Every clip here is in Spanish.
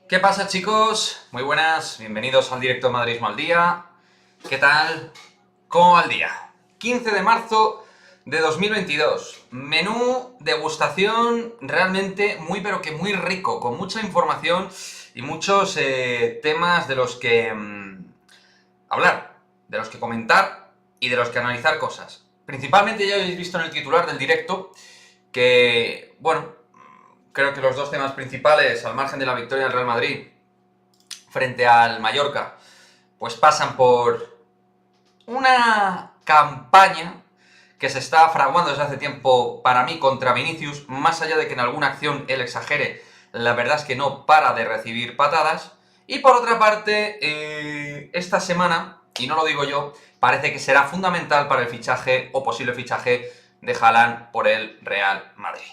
¿Qué pasa, chicos? Muy buenas, bienvenidos al directo Madridismo al Día. ¿Qué tal? ¿Cómo va el día? 15 de marzo de 2022. Menú degustación realmente muy pero que muy rico, con mucha información y muchos temas de los que hablar, de los que comentar y de los que analizar cosas. Principalmente ya habéis visto en el titular del directo que, bueno, creo que los dos temas principales, al margen de la victoria del Real Madrid frente al Mallorca, pues pasan por una campaña que se está fraguando desde hace tiempo para mí contra Vinicius. Más allá de que en alguna acción él exagere, la verdad es que no para de recibir patadas. Y por otra parte, esta semana, y no lo digo yo, parece que será fundamental para el fichaje o posible fichaje de Haaland por el Real Madrid.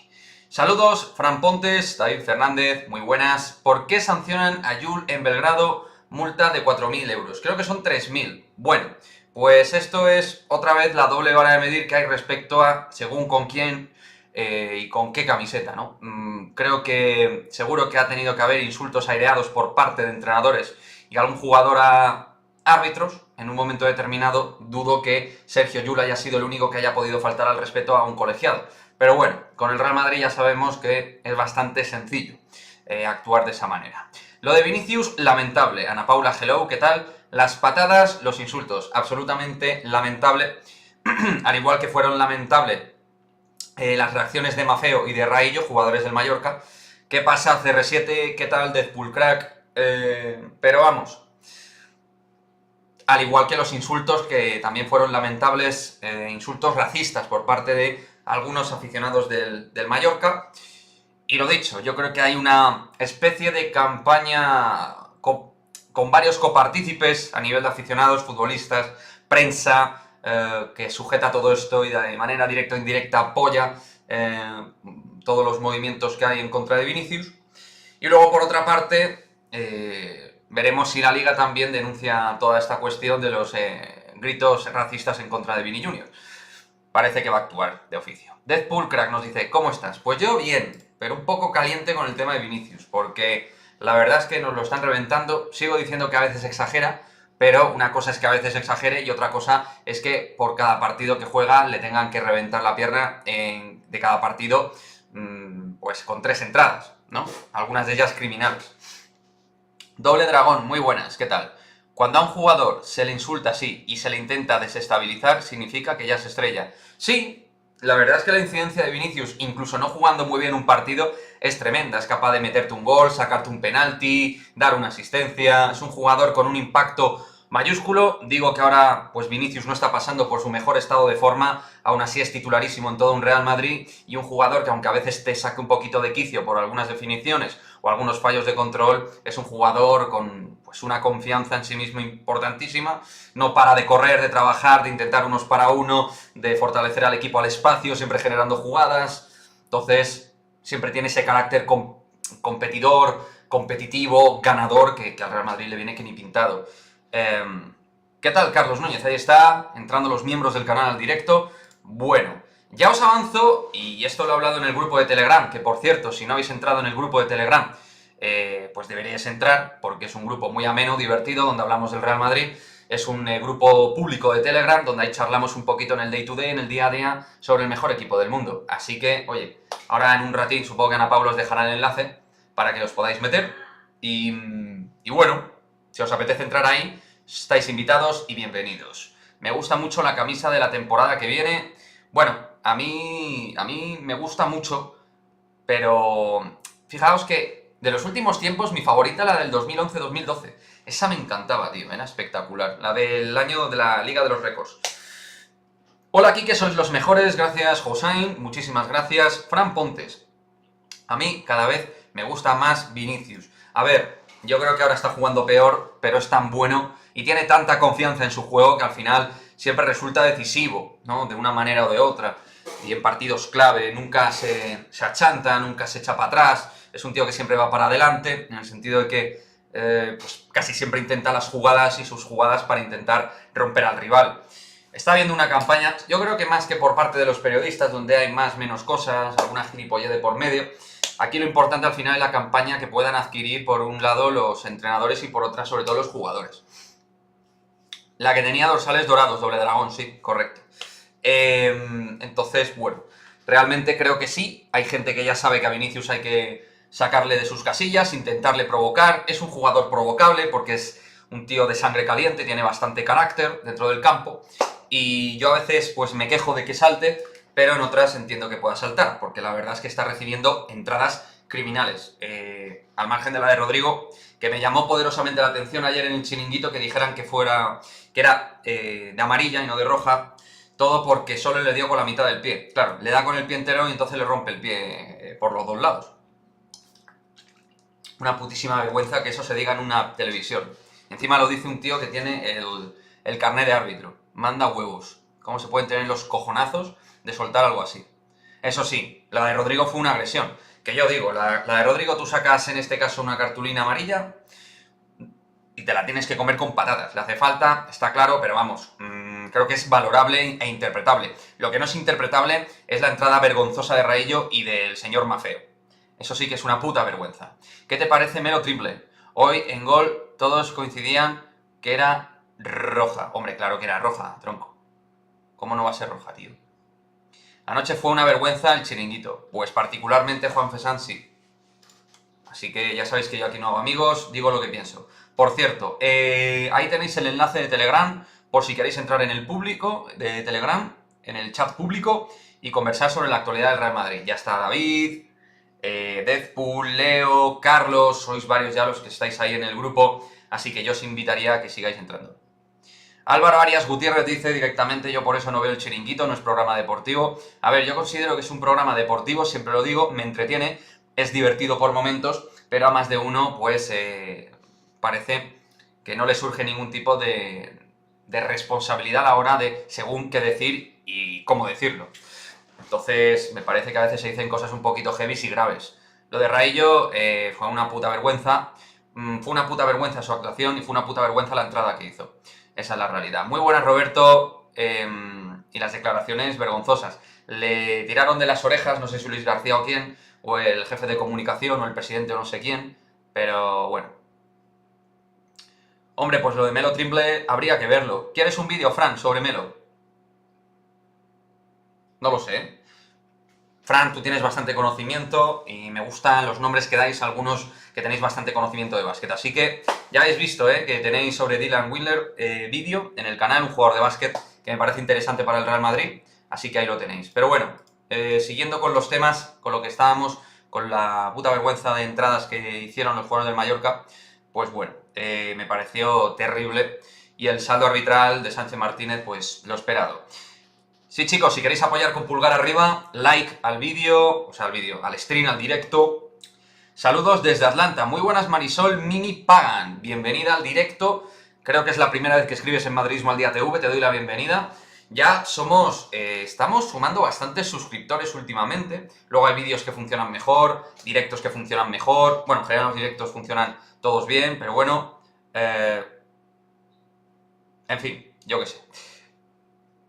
Saludos, Fran Pontes, David Fernández, muy buenas. ¿Por qué sancionan a Jul en Belgrado? Multa de 4.000 euros. Creo que son 3.000. Bueno, pues esto es otra vez la doble vara de medir que hay respecto a según con quién y con qué camiseta, ¿no? Creo que seguro que ha tenido que haber insultos aireados por parte de entrenadores y algún jugador a árbitros en un momento determinado. Dudo que Sergio Llull haya sido el único que haya podido faltar al respeto a un colegiado. Pero bueno, con el Real Madrid ya sabemos que es bastante sencillo actuar de esa manera. Lo de Vinicius, lamentable. Ana Paula, hello, ¿qué tal? Las patadas, los insultos, absolutamente lamentable. Al igual que fueron lamentables las reacciones de Mafeo y de Raillo, jugadores del Mallorca. ¿Qué pasa, CR7? ¿Qué tal, Deadpool Crack? Pero vamos, al igual que los insultos que también fueron lamentables, insultos racistas por parte de algunos aficionados del Mallorca. Y lo dicho, yo creo que hay una especie de campaña con varios copartícipes a nivel de aficionados, futbolistas, prensa, que sujeta todo esto y de manera directa o indirecta apoya todos los movimientos que hay en contra de Vinicius. Y luego, por otra parte, veremos si la Liga también denuncia toda esta cuestión de los gritos racistas en contra de Vini Junior. Parece que va a actuar de oficio. Deadpool Crack nos dice, ¿cómo estás? Pues yo bien, pero un poco caliente con el tema de Vinicius, porque la verdad es que nos lo están reventando. Sigo diciendo que a veces exagera, pero una cosa es que a veces exagere y otra cosa es que por cada partido que juega le tengan que reventar la pierna de cada partido, pues con 3 entradas, ¿no? Algunas de ellas criminales. Doble Dragón, muy buenas, ¿qué tal? Cuando a un jugador se le insulta así y se le intenta desestabilizar, significa que ya se estrella. Sí, la verdad es que la incidencia de Vinicius, incluso no jugando muy bien un partido, es tremenda. Es capaz de meterte un gol, sacarte un penalti, dar una asistencia. Es un jugador con un impacto mayúsculo. Digo que ahora pues Vinicius no está pasando por su mejor estado de forma, aún así es titularísimo en todo un Real Madrid y un jugador que, aunque a veces te saque un poquito de quicio por algunas definiciones o algunos fallos de control, es un jugador con pues una confianza en sí mismo importantísima. No para de correr, de trabajar, de intentar unos para uno, de fortalecer al equipo al espacio, siempre generando jugadas. Entonces siempre tiene ese carácter competidor, competitivo, ganador, que al Real Madrid le viene que ni pintado. ¿Qué tal, Carlos Núñez? Ahí está, entrando los miembros del canal al directo. Bueno, ya os avanzo, y esto lo he hablado en el grupo de Telegram, que por cierto, si no habéis entrado en el grupo de Telegram, pues deberíais entrar, porque es un grupo muy ameno, divertido, donde hablamos del Real Madrid. Es un grupo público de Telegram, donde ahí charlamos un poquito en el day to day, en el día a día, sobre el mejor equipo del mundo. Así que, oye, ahora en un ratín supongo que Ana Paula os dejará el enlace para que os podáis meter. Y bueno, si os apetece entrar ahí, estáis invitados y bienvenidos. Me gusta mucho la camisa de la temporada que viene. Bueno, a mí me gusta mucho, pero fijaos que de los últimos tiempos mi favorita la del 2011-2012. Esa me encantaba, tío, era espectacular. La del año de la Liga de los Récords. Hola, aquí que sois los mejores, gracias Josain, muchísimas gracias. Fran Pontes, a mí cada vez me gusta más Vinicius. A ver, yo creo que ahora está jugando peor, pero es tan bueno y tiene tanta confianza en su juego que al final siempre resulta decisivo, ¿no? De una manera o de otra. Y en partidos clave nunca se achanta, nunca se echa para atrás. Es un tío que siempre va para adelante, en el sentido de que pues casi siempre intenta las jugadas y sus jugadas para intentar romper al rival. Está habiendo una campaña, yo creo que más que por parte de los periodistas, donde hay más menos cosas, alguna gilipollez de por medio, aquí lo importante al final es la campaña que puedan adquirir por un lado los entrenadores y por otra sobre todo los jugadores. La que tenía dorsales dorados, doble dragón, sí, correcto. Entonces, bueno, realmente creo que sí. Hay gente que ya sabe que a Vinicius hay que sacarle de sus casillas, intentarle provocar. Es un jugador provocable porque es un tío de sangre caliente, tiene bastante carácter dentro del campo. Y yo a veces pues me quejo de que salte, pero en otras entiendo que pueda saltar, porque la verdad es que está recibiendo entradas criminales. Al margen de la de Rodrigo, que me llamó poderosamente la atención ayer en el chiringuito que dijeran que era de amarilla y no de roja, todo porque solo le dio con la mitad del pie. Claro, le da con el pie entero y entonces le rompe el pie por los dos lados. Una putísima vergüenza que eso se diga en una televisión. Encima lo dice un tío que tiene el carnet de árbitro. Manda huevos. ¿Cómo se pueden tener los cojonazos de soltar algo así? Eso sí, la de Rodrigo fue una agresión. Que yo digo, la de Rodrigo tú sacas en este caso una cartulina amarilla y te la tienes que comer con patatas. Le hace falta, está claro, pero vamos, creo que es valorable e interpretable. Lo que no es interpretable es la entrada vergonzosa de Raillo y del señor Mafeo. Eso sí que es una puta vergüenza. ¿Qué te parece Melo Triple? Hoy en gol todos coincidían que era roja. Hombre, claro que era roja, tronco. ¿Cómo no va a ser roja, tío? Anoche fue una vergüenza el chiringuito. Pues particularmente Juan Fesán sí. Así que ya sabéis que yo aquí no hago amigos, digo lo que pienso. Por cierto, ahí tenéis el enlace de Telegram, por si queréis entrar en el público de Telegram, en el chat público, y conversar sobre la actualidad del Real Madrid. Ya está David, Deadpool, Leo, Carlos, sois varios ya los que estáis ahí en el grupo, así que yo os invitaría a que sigáis entrando. Álvaro Arias Gutiérrez dice directamente, yo por eso no veo el chiringuito, no es programa deportivo. A ver, yo considero que es un programa deportivo, siempre lo digo, me entretiene, es divertido por momentos, pero a más de uno, pues, parece que no le surge ningún tipo de responsabilidad a la hora de según qué decir y cómo decirlo. Entonces, me parece que a veces se dicen cosas un poquito heavy y graves. Lo de Raillo fue una puta vergüenza. Fue una puta vergüenza su actuación y fue una puta vergüenza la entrada que hizo. Esa es la realidad. Muy buenas, Roberto. Y las declaraciones vergonzosas. Le tiraron de las orejas, no sé si Luis García o quién, o el jefe de comunicación, o el presidente o no sé quién, pero bueno. Hombre, pues lo de Melo Triple habría que verlo. ¿Quieres un vídeo, Fran, sobre Melo? No lo sé. Fran, tú tienes bastante conocimiento y me gustan los nombres que dais, algunos que tenéis bastante conocimiento de básquet. Así que ya habéis visto que tenéis sobre Dylan Windler vídeo en el canal, un jugador de básquet que me parece interesante para el Real Madrid. Así que ahí lo tenéis. Pero bueno, siguiendo con los temas, con lo que estábamos, con la puta vergüenza de entradas que hicieron los jugadores del Mallorca, pues bueno, me pareció terrible. Y el saldo arbitral de Sánchez Martínez, pues lo esperado. Sí, chicos, si queréis apoyar con pulgar arriba, like al vídeo, al stream, al directo. Saludos desde Atlanta. Muy buenas, Marisol Mini Pagan. Bienvenida al directo. Creo que es la primera vez que escribes en Madridismo al Día TV, te doy la bienvenida. Ya estamos sumando bastantes suscriptores últimamente. Luego hay vídeos que funcionan mejor, directos que funcionan mejor. Bueno, en general los directos funcionan todos bien, pero bueno. En fin, yo qué sé.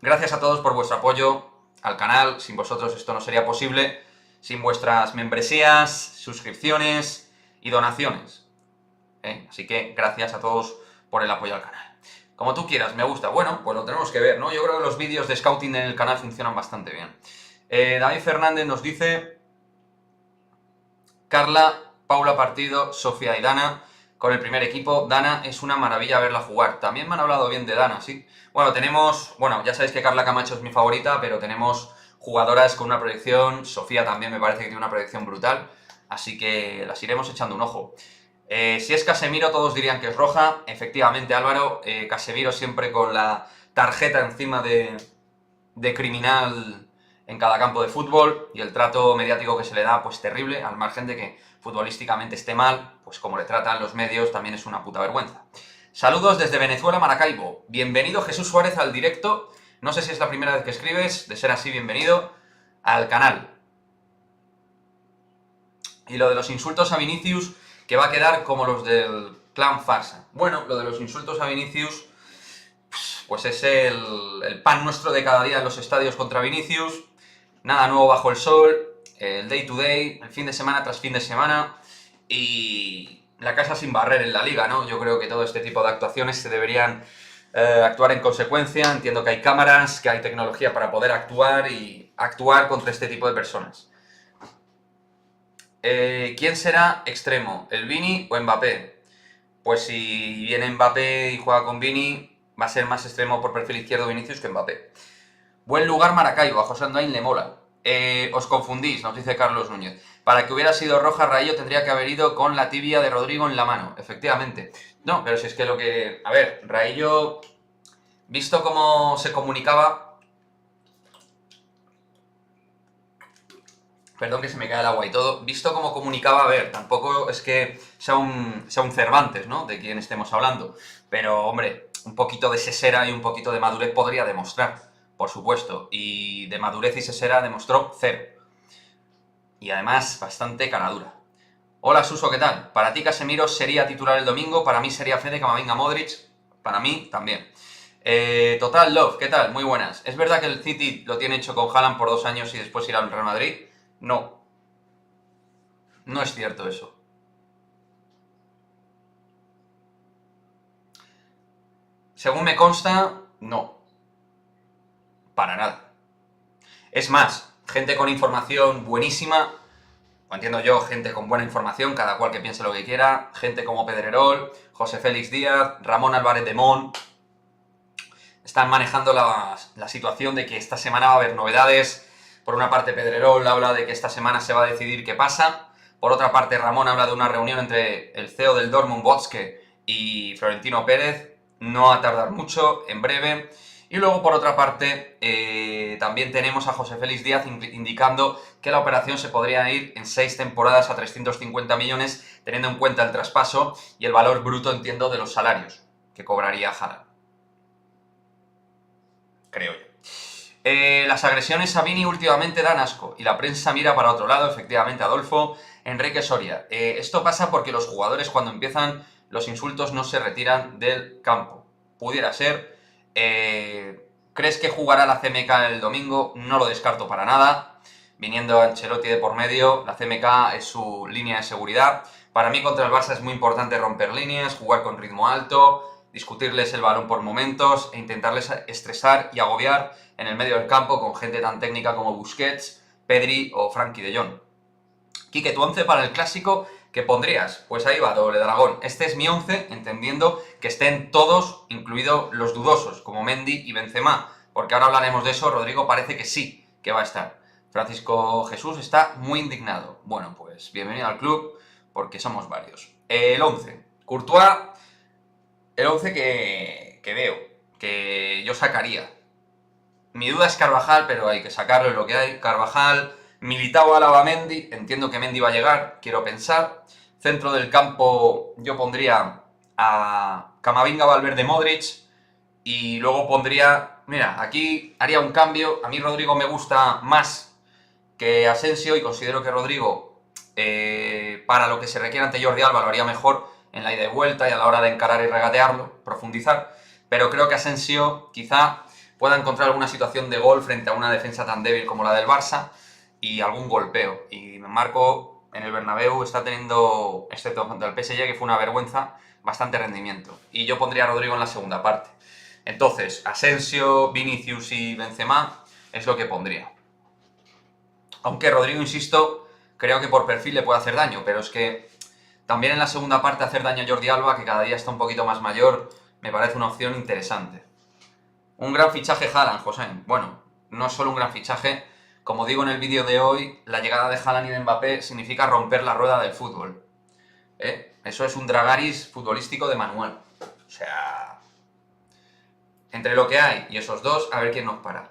Gracias a todos por vuestro apoyo al canal, sin vosotros esto no sería posible, sin vuestras membresías, suscripciones y donaciones. Así que gracias a todos por el apoyo al canal. Como tú quieras, me gusta. Bueno, pues lo tenemos que ver, ¿no? Yo creo que los vídeos de scouting en el canal funcionan bastante bien. David Fernández nos dice: Carla, Paula Partido, Sofía y Dana con el primer equipo. Dana es una maravilla verla jugar. También me han hablado bien de Dana, sí. Bueno, ya sabéis que Carla Camacho es mi favorita, pero tenemos jugadoras con una proyección. Sofía también me parece que tiene una proyección brutal, así que las iremos echando un ojo. Si es Casemiro, todos dirían que es roja. Efectivamente, Álvaro, Casemiro siempre con la tarjeta encima de criminal en cada campo de fútbol, y el trato mediático que se le da, pues terrible, al margen de que futbolísticamente esté mal, pues como le tratan los medios, también es una puta vergüenza. Saludos desde Venezuela, Maracaibo. Bienvenido Jesús Suárez al directo. No sé si es la primera vez que escribes, de ser así, bienvenido al canal. Y lo de los insultos a Vinicius, que va a quedar como los del clan Farsa. Bueno, lo de los insultos a Vinicius, pues es el pan nuestro de cada día en los estadios contra Vinicius. Nada nuevo bajo el sol. el day to day, el fin de semana tras fin de semana y la casa sin barrer en la liga, ¿no? Yo creo que todo este tipo de actuaciones se deberían actuar en consecuencia. Entiendo que hay cámaras, que hay tecnología para poder actuar y actuar contra este tipo de personas. ¿Quién será extremo? ¿El Vini o Mbappé? Pues si viene Mbappé y juega con Vini, va a ser más extremo por perfil izquierdo Vinicius que Mbappé. Buen lugar Maracaibo, a José Andoain le mola. Os confundís, nos dice Carlos Núñez. Para que hubiera sido roja, Raillo tendría que haber ido con la tibia de Rodrigo en la mano, efectivamente. No, pero si es que lo que... A ver, Raillo, visto cómo se comunicaba... Perdón que se me cae el agua y todo. Visto cómo comunicaba, a ver, tampoco es que sea un Cervantes, ¿no? De quien estemos hablando. Pero, hombre, un poquito de sesera y un poquito de madurez podría demostrar, por supuesto. Y de madurez y sesera demostró cero. Y además, bastante caradura. Hola, Suso, ¿qué tal? Para ti Casemiro sería titular el domingo, para mí sería Fede, Camavinga, Modric, para mí también. Total Love, ¿qué tal? Muy buenas. ¿Es verdad que el City lo tiene hecho con Haaland por 2 años y después irá al Real Madrid? No. No es cierto eso. Según me consta, no. Para nada. Es más, gente con información buenísima, o entiendo yo, gente con buena información, cada cual que piense lo que quiera, gente como Pedrerol, José Félix Díaz, Ramón Álvarez de Mon, están manejando la situación de que esta semana va a haber novedades. Por una parte, Pedrerol habla de que esta semana se va a decidir qué pasa. Por otra parte, Ramón habla de una reunión entre el CEO del Dortmund, Watzke, y Florentino Pérez. No va a tardar mucho, en breve. Y luego, por otra parte, también tenemos a José Félix Díaz indicando que la operación se podría ir en 6 temporadas a 350 millones, teniendo en cuenta el traspaso y el valor bruto, entiendo, de los salarios que cobraría Haaland. Creo yo. Las agresiones a Vini últimamente dan asco y la prensa mira para otro lado, efectivamente, Adolfo. Enrique Soria. Esto pasa porque los jugadores cuando empiezan los insultos no se retiran del campo. Pudiera ser. ¿Crees que jugará la CMK el domingo? No lo descarto para nada. Viniendo Ancelotti de por medio, la CMK es su línea de seguridad. Para mí contra el Barça es muy importante romper líneas, jugar con ritmo alto, discutirles el balón por momentos e intentarles estresar y agobiar en el medio del campo con gente tan técnica como Busquets, Pedri o Frenkie de Jong. Quique, tu 11 para el Clásico, ¿qué pondrías? Pues ahí va, doble dragón. Este es mi 11, entendiendo que estén todos, incluidos los dudosos, como Mendy y Benzema, porque ahora hablaremos de eso. Rodrigo parece que sí, que va a estar. Francisco Jesús está muy indignado. Bueno, pues bienvenido al club, porque somos varios. El 11. Courtois, el 11 que veo, que yo sacaría. Mi duda es Carvajal, pero hay que sacarlo, es lo que hay. Carvajal, Militao, Álava, Mendy. Entiendo que Mendy va a llegar, quiero pensar. Centro del campo yo pondría a Camavinga, Valverde, Modric. Y luego pondría... Mira, aquí haría un cambio. A mí Rodrigo me gusta más que Asensio y considero que Rodrigo, para lo que se requiere ante Jordi Alba, lo haría mejor en la ida y vuelta y a la hora de encarar y regatearlo, profundizar. Pero creo que Asensio quizá pueda encontrar alguna situación de gol frente a una defensa tan débil como la del Barça y algún golpeo. Y Marco en el Bernabéu está teniendo, excepto contra el PSG, que fue una vergüenza, bastante rendimiento. Y yo pondría a Rodrigo en la segunda parte. Entonces, Asensio, Vinicius y Benzema es lo que pondría. Aunque Rodrigo, insisto, creo que por perfil le puede hacer daño, pero es que también en la segunda parte hacer daño a Jordi Alba, que cada día está un poquito más mayor, me parece una opción interesante. Un gran fichaje Haaland, José. Bueno, no es solo un gran fichaje. Como digo en el vídeo de hoy, la llegada de Haaland y de Mbappé significa romper la rueda del fútbol. Eso es un Dragaris futbolístico de manual. O sea, entre lo que hay y esos dos, a ver quién nos para.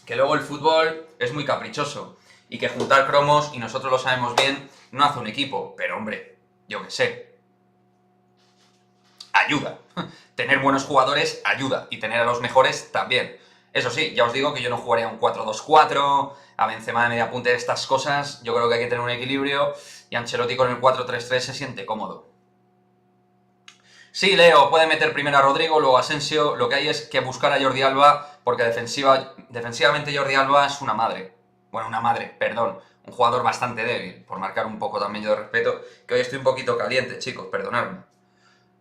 Que luego el fútbol es muy caprichoso y que juntar cromos, y nosotros lo sabemos bien, no hace un equipo. Pero hombre, yo qué sé, ayuda. Tener buenos jugadores ayuda, y tener a los mejores también. Eso sí, ya os digo que yo no jugaría un 4-2-4, a Benzema de media punta, de estas cosas. Yo creo que hay que tener un equilibrio, y Ancelotti con el 4-3-3 se siente cómodo. Sí, Leo, puede meter primero a Rodrigo, luego a Asensio. Lo que hay es que buscar a Jordi Alba, porque defensivamente Jordi Alba es una madre. bueno, una madre, perdón, un jugador bastante débil, por marcar un poco también yo de respeto, que hoy estoy un poquito caliente, chicos, perdonadme.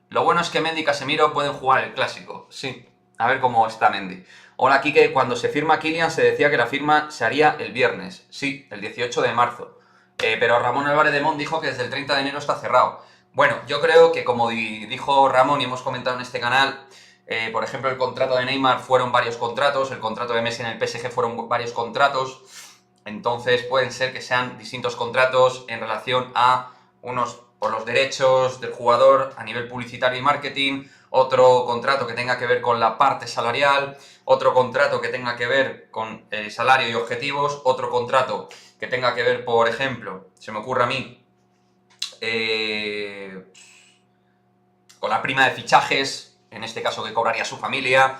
Lo bueno es que Mendy y Casemiro pueden jugar el clásico, sí. A ver cómo está Mendy. Hola, Kike, cuando se firma Kylian se decía que la firma se haría el viernes, sí, el 18 de marzo. Pero Ramón Álvarez de Mon dijo que desde el 30 de enero está cerrado. Bueno, yo creo que como dijo Ramón y hemos comentado en este canal, por ejemplo, el contrato de Neymar fueron varios contratos, el contrato de Messi en el PSG fueron varios contratos, entonces pueden ser que sean distintos contratos en relación a unos por los derechos del jugador a nivel publicitario y marketing, otro contrato que tenga que ver con la parte salarial, otro contrato que tenga que ver con salario y objetivos, otro contrato que tenga que ver, por ejemplo, se me ocurre a mí, con la prima de fichajes, en este caso que cobraría su familia.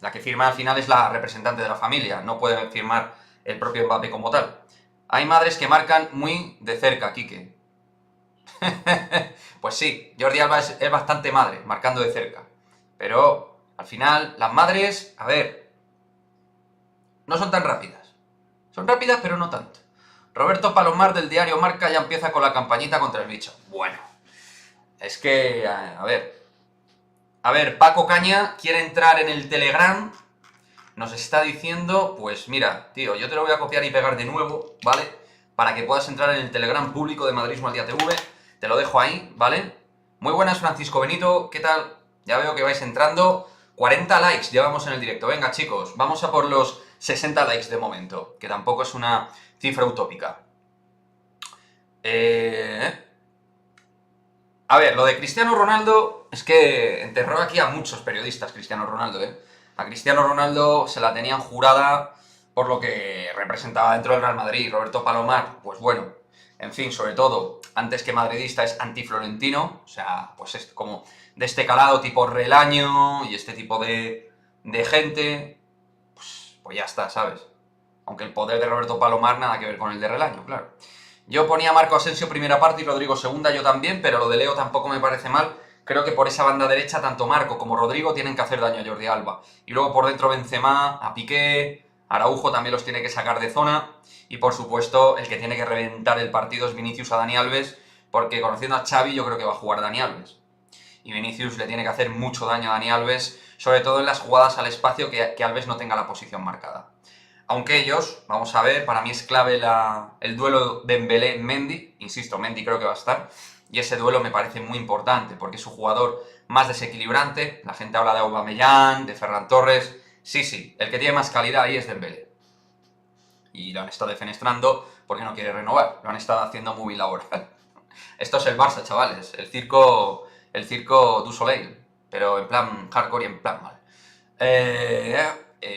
La que firma al final es la representante de la familia, no puede firmar el propio Mbappé como tal. Hay madres que marcan muy de cerca, Quique. Pues sí, Jordi Alba es bastante madre, marcando de cerca. Pero al final, las madres, a ver, no son tan rápidas. Son rápidas, pero no tanto. Roberto Palomar del diario Marca ya empieza con la campañita contra el bicho. Bueno, es que, a ver, Paco Caña quiere entrar en el Telegram. Nos está diciendo, pues mira, tío, yo te lo voy a copiar y pegar de nuevo, ¿vale? Para que puedas entrar en el Telegram público de Madridismo al Día TV. Te lo dejo ahí, ¿vale? Muy buenas, Francisco Benito, ¿qué tal? Ya veo que vais entrando. 40 likes llevamos en el directo. Venga, chicos, vamos a por los 60 likes de momento, que tampoco es una cifra utópica. A ver, lo de Cristiano Ronaldo es que enterró aquí a muchos periodistas, Cristiano Ronaldo, ¿eh? A Cristiano Ronaldo se la tenían jurada por lo que representaba dentro del Real Madrid. Roberto Palomar, pues bueno, en fin, sobre todo, antes que madridista es antiflorentino, o sea, pues es como de este calado tipo Relaño y este tipo de gente, pues ya está, ¿sabes? Aunque el poder de Roberto Palomar nada que ver con el de Relaño, claro. Yo ponía a Marco Asensio primera parte y Rodrigo segunda, yo también, pero lo de Leo tampoco me parece mal. Creo que por esa banda derecha tanto Marco como Rodrigo tienen que hacer daño a Jordi Alba. Y luego por dentro Benzema, a Piqué, Araujo también los tiene que sacar de zona. Y por supuesto, el que tiene que reventar el partido es Vinicius a Dani Alves, porque conociendo a Xavi yo creo que va a jugar Dani Alves. Y Vinicius le tiene que hacer mucho daño a Dani Alves, sobre todo en las jugadas al espacio que Alves no tenga la posición marcada. Aunque ellos, vamos a ver, para mí es clave el duelo Dembélé-Mendy, insisto, Mendy creo que va a estar, y ese duelo me parece muy importante, porque es un jugador más desequilibrante, la gente habla de Aubameyang, de Ferran Torres, sí, el que tiene más calidad ahí es Dembélé. Y lo han estado defenestrando porque no quiere renovar, lo han estado haciendo muy laboral. Esto es el Barça, chavales, el circo du Soleil, pero en plan hardcore y en plan mal.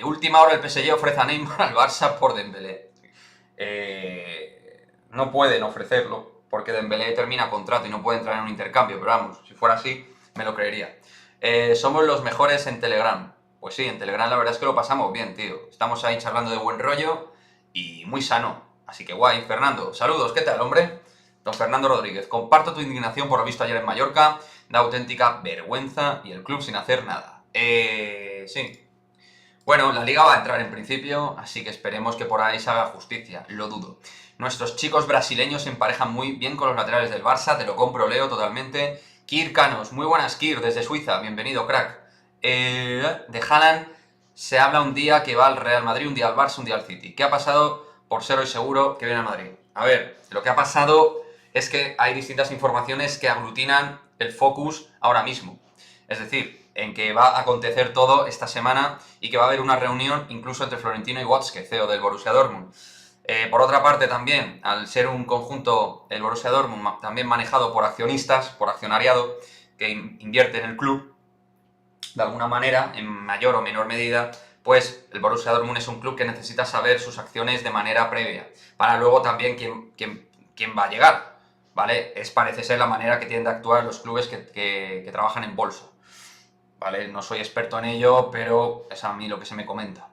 Última hora el PSG ofrece a Neymar al Barça por Dembélé. No pueden ofrecerlo porque Dembélé termina contrato y no puede entrar en un intercambio, pero vamos, si fuera así, me lo creería. Somos los mejores en Telegram. Pues sí, en Telegram la verdad es que lo pasamos bien, tío. Estamos ahí charlando de buen rollo y muy sano. Así que guay, Fernando. Saludos, ¿qué tal, hombre? Don Fernando Rodríguez, comparto tu indignación por lo visto ayer en Mallorca. Da auténtica vergüenza y el club sin hacer nada. Sí. Bueno, la liga va a entrar en principio, así que esperemos que por ahí se haga justicia, lo dudo. Nuestros chicos brasileños se emparejan muy bien con los laterales del Barça, te lo compro, Leo, totalmente. Kir Canos, muy buenas, Kir, desde Suiza, bienvenido, crack. De Haaland se habla un día que va al Real Madrid, un día al Barça, un día al City. ¿Qué ha pasado por ser hoy seguro que viene al Madrid? A ver, lo que ha pasado es que hay distintas informaciones que aglutinan el focus ahora mismo. Es decir, en que va a acontecer todo esta semana y que va a haber una reunión incluso entre Florentino y Watzke, CEO del Borussia Dortmund. Por otra parte también, al ser un conjunto, el Borussia Dortmund, también manejado por accionistas, por accionariado, que invierte en el club, de alguna manera, en mayor o menor medida, pues el Borussia Dortmund es un club que necesita saber sus acciones de manera previa, para luego también quién va a llegar, ¿vale? Parece ser la manera que tienen de actuar los clubes que trabajan en bolsa. ¿Vale? No soy experto en ello, pero es a mí lo que se me comenta.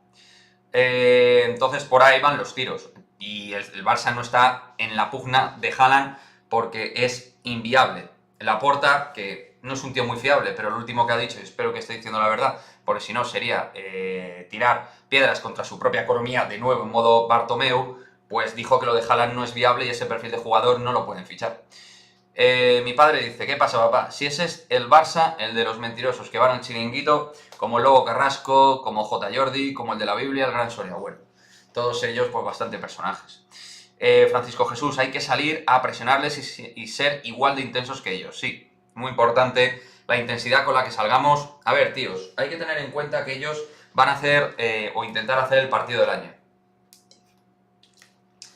Entonces por ahí van los tiros. Y el Barça no está en la pugna de Haaland porque es inviable. Laporta, que no es un tío muy fiable, pero lo último que ha dicho, y espero que esté diciendo la verdad, porque si no sería tirar piedras contra su propia economía de nuevo en modo Bartomeu, pues dijo que lo de Haaland no es viable y ese perfil de jugador no lo pueden fichar. Mi padre dice, ¿qué pasa, papá? Si ese es el Barça, el de los mentirosos que van al chiringuito, como el Lobo Carrasco, como J. Jordi, como el de la Biblia, el Gran Soria. Bueno, todos ellos, pues bastante personajes. Francisco Jesús, hay que salir a presionarles y ser igual de intensos que ellos. Sí, muy importante la intensidad con la que salgamos. A ver, tíos, hay que tener en cuenta que ellos van a hacer o intentar hacer el partido del año.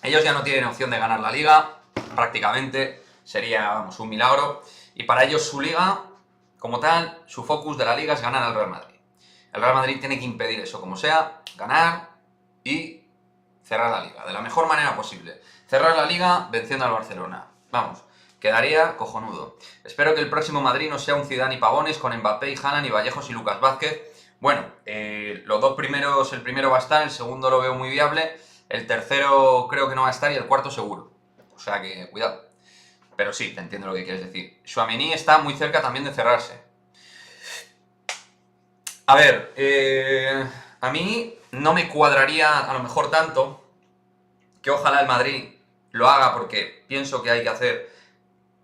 Ellos ya no tienen opción de ganar la Liga, prácticamente. Sería, vamos, un milagro. Y para ellos su Liga, como tal, su focus de la Liga es ganar al Real Madrid. El Real Madrid tiene que impedir eso, como sea, ganar y cerrar la Liga, de la mejor manera posible. Cerrar la Liga venciendo al Barcelona. Vamos, quedaría cojonudo. Espero que el próximo Madrid no sea un Zidane y Pavones con Mbappé y Haaland y Vallejos y Lucas Vázquez. Bueno, los dos primeros, el primero va a estar, el segundo lo veo muy viable, el tercero creo que no va a estar y el cuarto seguro. O sea que, cuidado. Pero sí, te entiendo lo que quieres decir. Tchouaméni está muy cerca también de cerrarse. A ver, a mí no me cuadraría a lo mejor tanto, que ojalá el Madrid lo haga porque pienso que hay que hacer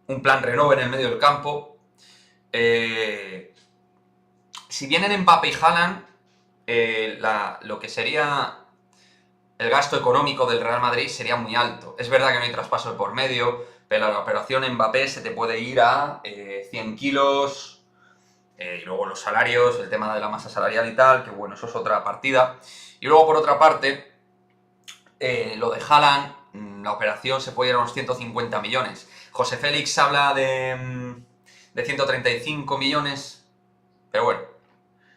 un plan renove en el medio del campo. Si vienen Mbappé y Haaland, lo que sería el gasto económico del Real Madrid sería muy alto. Es verdad que no hay traspaso por medio, pero la operación Mbappé se te puede ir a 100 kilos... y luego los salarios, el tema de la masa salarial y tal, que bueno, eso es otra partida. Y luego, por otra parte, lo de Haaland, la operación se puede ir a unos 150 millones. José Félix habla de 135 millones, pero bueno,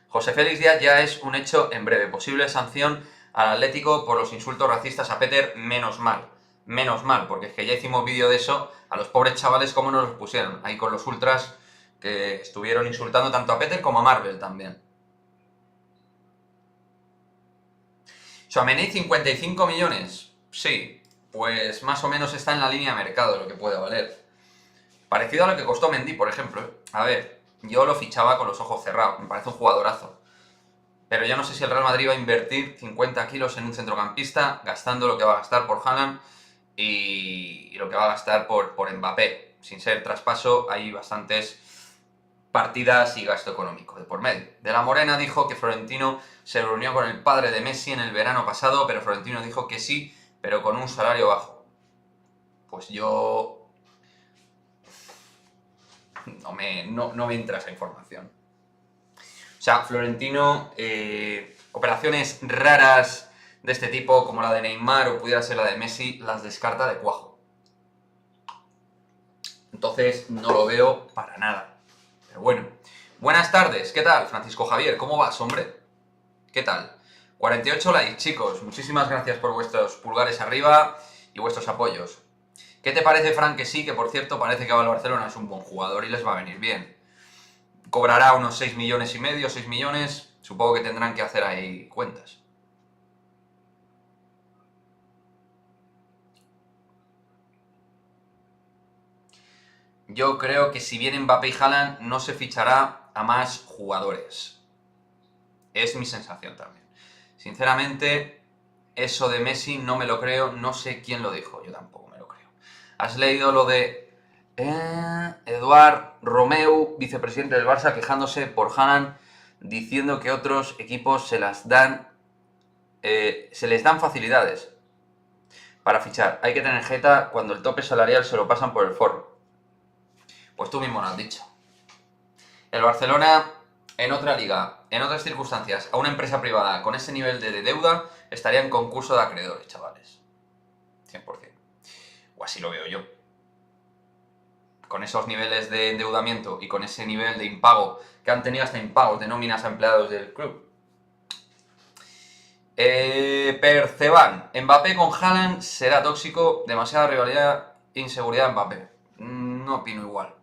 José Félix ya es un hecho en breve. Posible sanción al Atlético por los insultos racistas a Peter, menos mal. Menos mal, porque es que ya hicimos vídeo de eso, a los pobres chavales cómo nos los pusieron, ahí con los ultras que estuvieron insultando tanto a Peter como a Marvel también. Tchouaméni, 55 millones. Sí, pues más o menos está en la línea de mercado de lo que puede valer. Parecido a lo que costó Mendy, por ejemplo. A ver, yo lo fichaba con los ojos cerrados, me parece un jugadorazo. Pero yo no sé si el Real Madrid va a invertir 50 kilos en un centrocampista, gastando lo que va a gastar por Haaland y lo que va a gastar por Mbappé. Sin ser traspaso, hay bastantes partidas y gasto económico de por medio. De la Morena dijo que Florentino se reunió con el padre de Messi en el verano pasado, pero Florentino dijo que sí, pero con un salario bajo. Pues yo... no me entra esa información. O sea, Florentino, operaciones raras de este tipo, como la de Neymar o pudiera ser la de Messi, las descarta de cuajo. Entonces, no lo veo para nada. Pero bueno. Buenas tardes, ¿qué tal? Francisco Javier, ¿cómo vas, hombre? ¿Qué tal? 48 likes, chicos. Muchísimas gracias por vuestros pulgares arriba y vuestros apoyos. ¿Qué te parece, Frank? Que sí, que por cierto parece que va al Barcelona, es un buen jugador y les va a venir bien. Cobrará unos 6 millones y medio, 6 millones. Supongo que tendrán que hacer ahí cuentas. Yo creo que si viene Mbappé y Haaland no se fichará a más jugadores. Es mi sensación también. Sinceramente, eso de Messi no me lo creo, no sé quién lo dijo, yo tampoco me lo creo. ¿Has leído lo de Eduard Romeu, vicepresidente del Barça, quejándose por Haaland, diciendo que otros equipos se les dan facilidades para fichar? Hay que tener jeta cuando el tope salarial se lo pasan por el forro. Pues tú mismo lo has dicho. El Barcelona, en otra liga, en otras circunstancias, a una empresa privada con ese nivel de deuda, estaría en concurso de acreedores, chavales. 100%. O así lo veo yo. Con esos niveles de endeudamiento y con ese nivel de impago, que han tenido hasta impagos de nóminas a empleados del club. Perceban, Mbappé con Haaland será tóxico, demasiada rivalidad e inseguridad en Mbappé. No opino igual.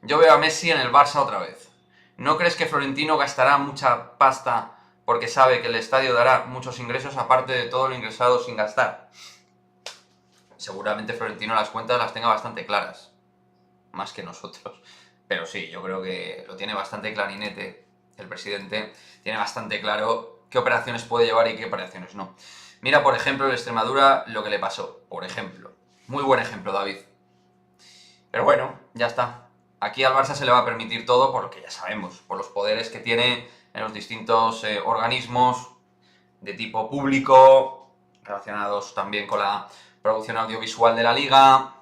Yo veo a Messi en el Barça otra vez. ¿No crees que Florentino gastará mucha pasta porque sabe que el estadio dará muchos ingresos aparte de todo lo ingresado sin gastar? Seguramente Florentino las cuentas las tenga bastante claras, más que nosotros. Pero sí, yo creo que lo tiene bastante clarinete. el presidente, tiene bastante claro qué operaciones puede llevar y qué operaciones no. Mira, por ejemplo, el Extremadura lo que le pasó, por ejemplo. Muy buen ejemplo, David. Pero bueno, ya está. Aquí al Barça se le va a permitir todo por lo que ya sabemos, por los poderes que tiene en los distintos organismos de tipo público, relacionados también con la producción audiovisual de la Liga,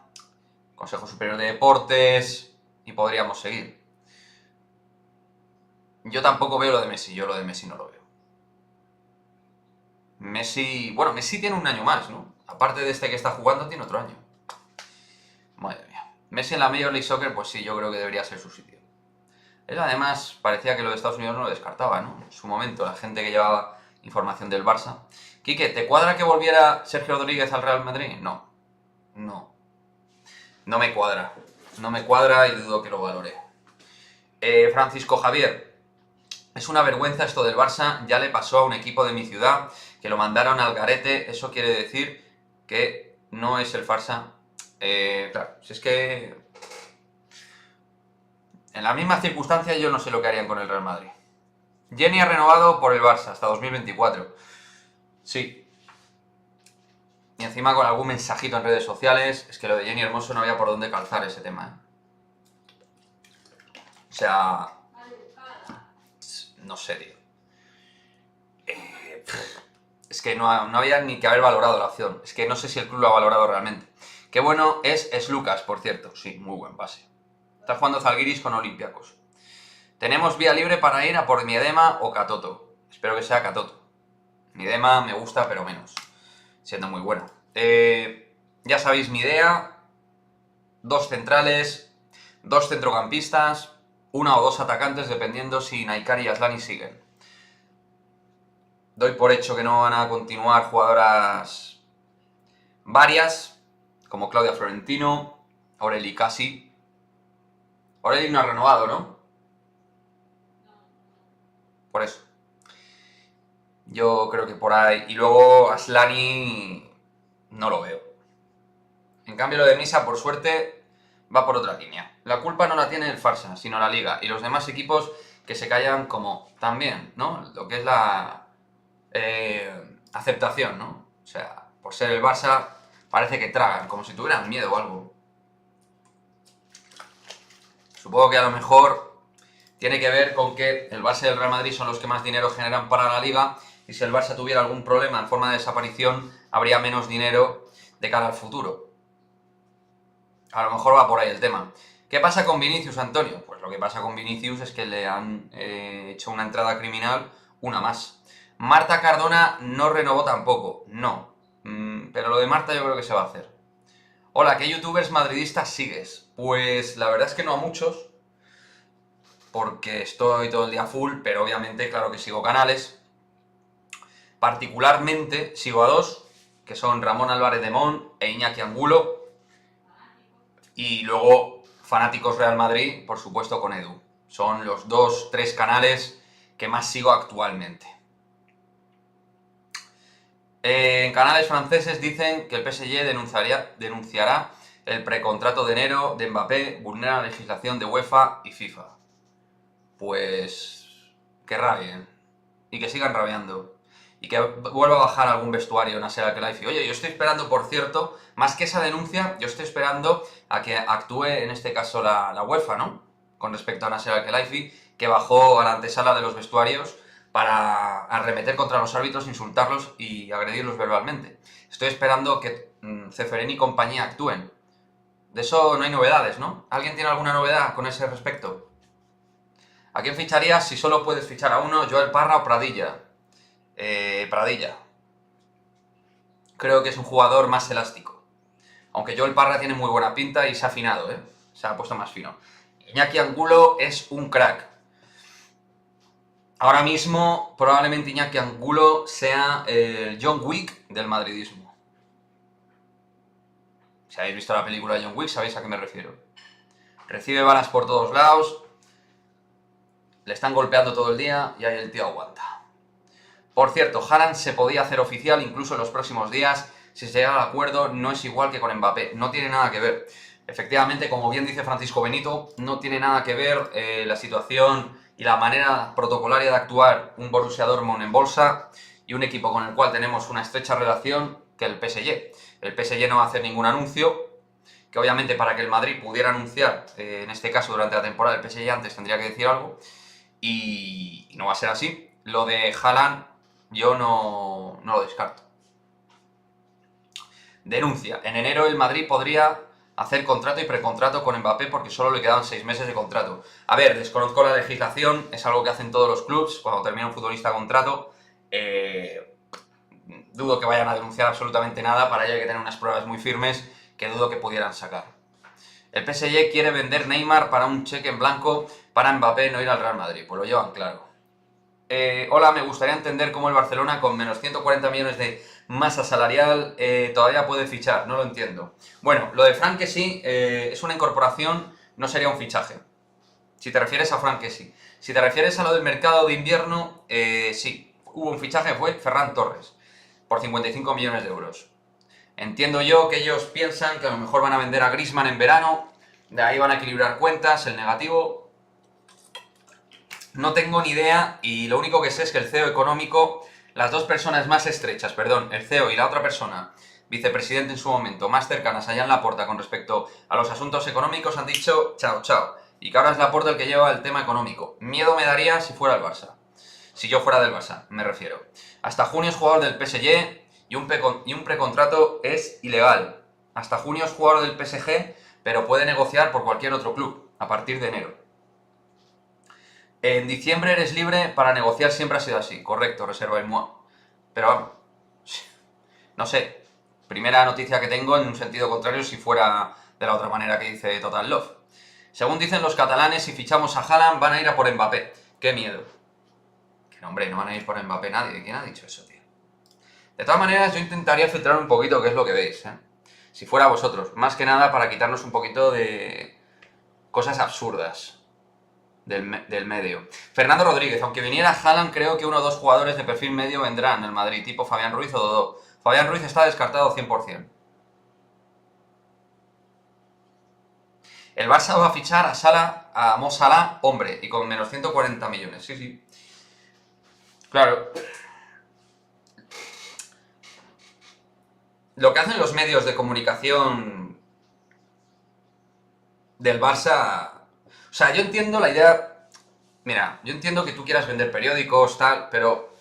Consejo Superior de Deportes, y podríamos seguir. Yo tampoco veo lo de Messi, yo lo de Messi no lo veo. Messi, bueno, Messi tiene un año más, ¿no? Aparte de este que está jugando, tiene otro año. Madre mía. Messi en la Major League Soccer, pues sí, yo creo que debería ser su sitio. Él además parecía que lo de Estados Unidos no lo descartaba, ¿no? En su momento, la gente que llevaba información del Barça. Quique, ¿te cuadra que volviera Sergio Rodríguez al Real Madrid? No. No. No me cuadra. No me cuadra y dudo que lo valore. Francisco Javier. Es una vergüenza esto del Barça. Ya le pasó a un equipo de mi ciudad que lo mandaron al garete. Eso quiere decir que no es el Barça. Claro, si es que en las mismas circunstancias yo no sé lo que harían con el Real Madrid. Jenny ha renovado por el Barça hasta 2024. Sí. Y encima con algún mensajito en redes sociales. Es que lo de Jenny Hermoso no había por dónde calzar ese tema, O sea... No sé, tío. Es que no había ni que haber valorado la opción. Es que no sé si el club lo ha valorado realmente. Qué bueno es Lucas, por cierto. Sí, muy buen pase. Está jugando Zalgiris con Olympiacos. Tenemos vía libre para ir a por Miedema o Katoto. Espero que sea Katoto. Miedema me gusta, pero menos. Siendo muy buena. Ya sabéis mi idea. 2 centrales, 2 centrocampistas, 1 o 2 atacantes, dependiendo si Naikari y Aslani siguen. Doy por hecho que no van a continuar jugadoras varias, como Claudia Florentino, Aureli Casi. Aureli no ha renovado, ¿no? Por eso. Yo creo que por ahí. Y luego Aslani no lo veo. En cambio lo de Misa, por suerte, va por otra línea. La culpa no la tiene el Barça, sino la Liga. Y los demás equipos que se callan como también, ¿no? Lo que es la aceptación, ¿no? O sea, por ser el Barça parece que tragan, como si tuvieran miedo o algo. Supongo que a lo mejor tiene que ver con que el Barça y el Real Madrid son los que más dinero generan para la Liga, y si el Barça tuviera algún problema en forma de desaparición, habría menos dinero de cara al futuro. A lo mejor va por ahí el tema. ¿Qué pasa con Vinicius, Antonio? Pues lo que pasa con Vinicius es que le han hecho una entrada criminal, una más. Marta Cardona no renovó tampoco, no. Pero lo de Marta yo creo que se va a hacer. Hola, ¿qué youtubers madridistas sigues? Pues la verdad es que no a muchos, porque estoy todo el día full, pero obviamente claro que sigo canales. Particularmente sigo a 2, que son Ramón Álvarez de Mon e Iñaki Angulo. Y luego Fanáticos Real Madrid, por supuesto con Edu. Son los 2-3 canales que más sigo actualmente. En canales franceses dicen que el PSG denunciará el precontrato de enero de Mbappé, vulnera la legislación de UEFA y FIFA. Pues que rabien. Y que sigan rabiando. Y que vuelva a bajar algún vestuario en Nasser Al-Khelaifi. Oye, yo estoy esperando, por cierto, más que esa denuncia, yo estoy esperando a que actúe, en este caso, la UEFA, ¿no? Con respecto a Nasser Al-Khelaifi, que bajó a la antesala de los vestuarios para arremeter contra los árbitros, insultarlos y agredirlos verbalmente. Estoy esperando que Ceferín y compañía actúen. De eso no hay novedades, ¿no? ¿Alguien tiene alguna novedad con ese respecto? ¿A quién ficharías si solo puedes fichar a uno? ¿Joel Parra o Pradilla? Pradilla. Creo que es un jugador más elástico. Aunque Joel Parra tiene muy buena pinta y se ha afinado, Se ha puesto más fino. Iñaki Angulo es un crack. Ahora mismo, probablemente Iñaki Angulo sea el John Wick del madridismo. Si habéis visto la película de John Wick, sabéis a qué me refiero. Recibe balas por todos lados, le están golpeando todo el día y ahí el tío aguanta. Por cierto, Haaland se podía hacer oficial incluso en los próximos días. Si se llega al acuerdo, no es igual que con Mbappé. No tiene nada que ver. Efectivamente, como bien dice Francisco Benito, no tiene nada que ver la situación y la manera protocolaria de actuar un Borussia Dortmund en bolsa y un equipo con el cual tenemos una estrecha relación que el PSG. El PSG no va a hacer ningún anuncio, que obviamente para que el Madrid pudiera anunciar, en este caso durante la temporada, el PSG antes tendría que decir algo, y no va a ser así. Lo de Haaland yo no lo descarto. Denuncia. En enero el Madrid podría hacer contrato y precontrato con Mbappé porque solo le quedaban 6 meses de contrato. A ver, desconozco la legislación, es algo que hacen todos los clubs cuando termina un futbolista contrato. Dudo que vayan a denunciar absolutamente nada, para ello hay que tener unas pruebas muy firmes que dudo que pudieran sacar. El PSG quiere vender Neymar para un cheque en blanco para Mbappé no ir al Real Madrid, pues lo llevan claro. Hola, me gustaría entender cómo el Barcelona con menos 140 millones de masa salarial todavía puede fichar, no lo entiendo. Bueno, lo de Frank Kessie es una incorporación, no sería un fichaje. Si te refieres a Frank Kessie. Si te refieres a lo del mercado de invierno, sí, hubo un fichaje, fue Ferran Torres, por 55 millones de euros. Entiendo yo que ellos piensan que a lo mejor van a vender a Griezmann en verano, de ahí van a equilibrar cuentas, el negativo. No tengo ni idea y lo único que sé es que el CEO económico, las dos personas más estrechas, perdón, el CEO y la otra persona, vicepresidente en su momento, más cercanas allá en Laporta con respecto a los asuntos económicos, han dicho chao, chao. Y que ahora es Laporta el que lleva el tema económico. Miedo me daría si fuera el Barça. Si yo fuera del Barça, me refiero. Hasta junio es jugador del PSG y un precontrato es ilegal. Hasta junio es jugador del PSG, pero puede negociar por cualquier otro club, a partir de enero. En diciembre eres libre para negociar, siempre ha sido así. Correcto, reserva el moi. Pero vamos, no sé. Primera noticia que tengo en un sentido contrario si fuera de la otra manera que dice Total Love. Según dicen los catalanes, si fichamos a Haaland van a ir a por Mbappé. ¡Qué miedo! Que no, hombre, no van a ir por Mbappé nadie. ¿Quién ha dicho eso, tío? De todas maneras, yo intentaría filtrar un poquito qué es lo que veis, ¿eh? Si fuera vosotros. Más que nada para quitarnos un poquito de cosas absurdas del medio. Fernando Rodríguez, aunque viniera Haaland, creo que uno o dos jugadores de perfil medio vendrán en el Madrid, tipo Fabián Ruiz o Dodó. Fabián Ruiz está descartado 100%. El Barça va a fichar a Mo Salah, hombre, y con menos 140 millones. Sí, sí. Claro. Lo que hacen los medios de comunicación del Barça... O sea, yo entiendo la idea... Mira, yo entiendo que tú quieras vender periódicos, tal, pero...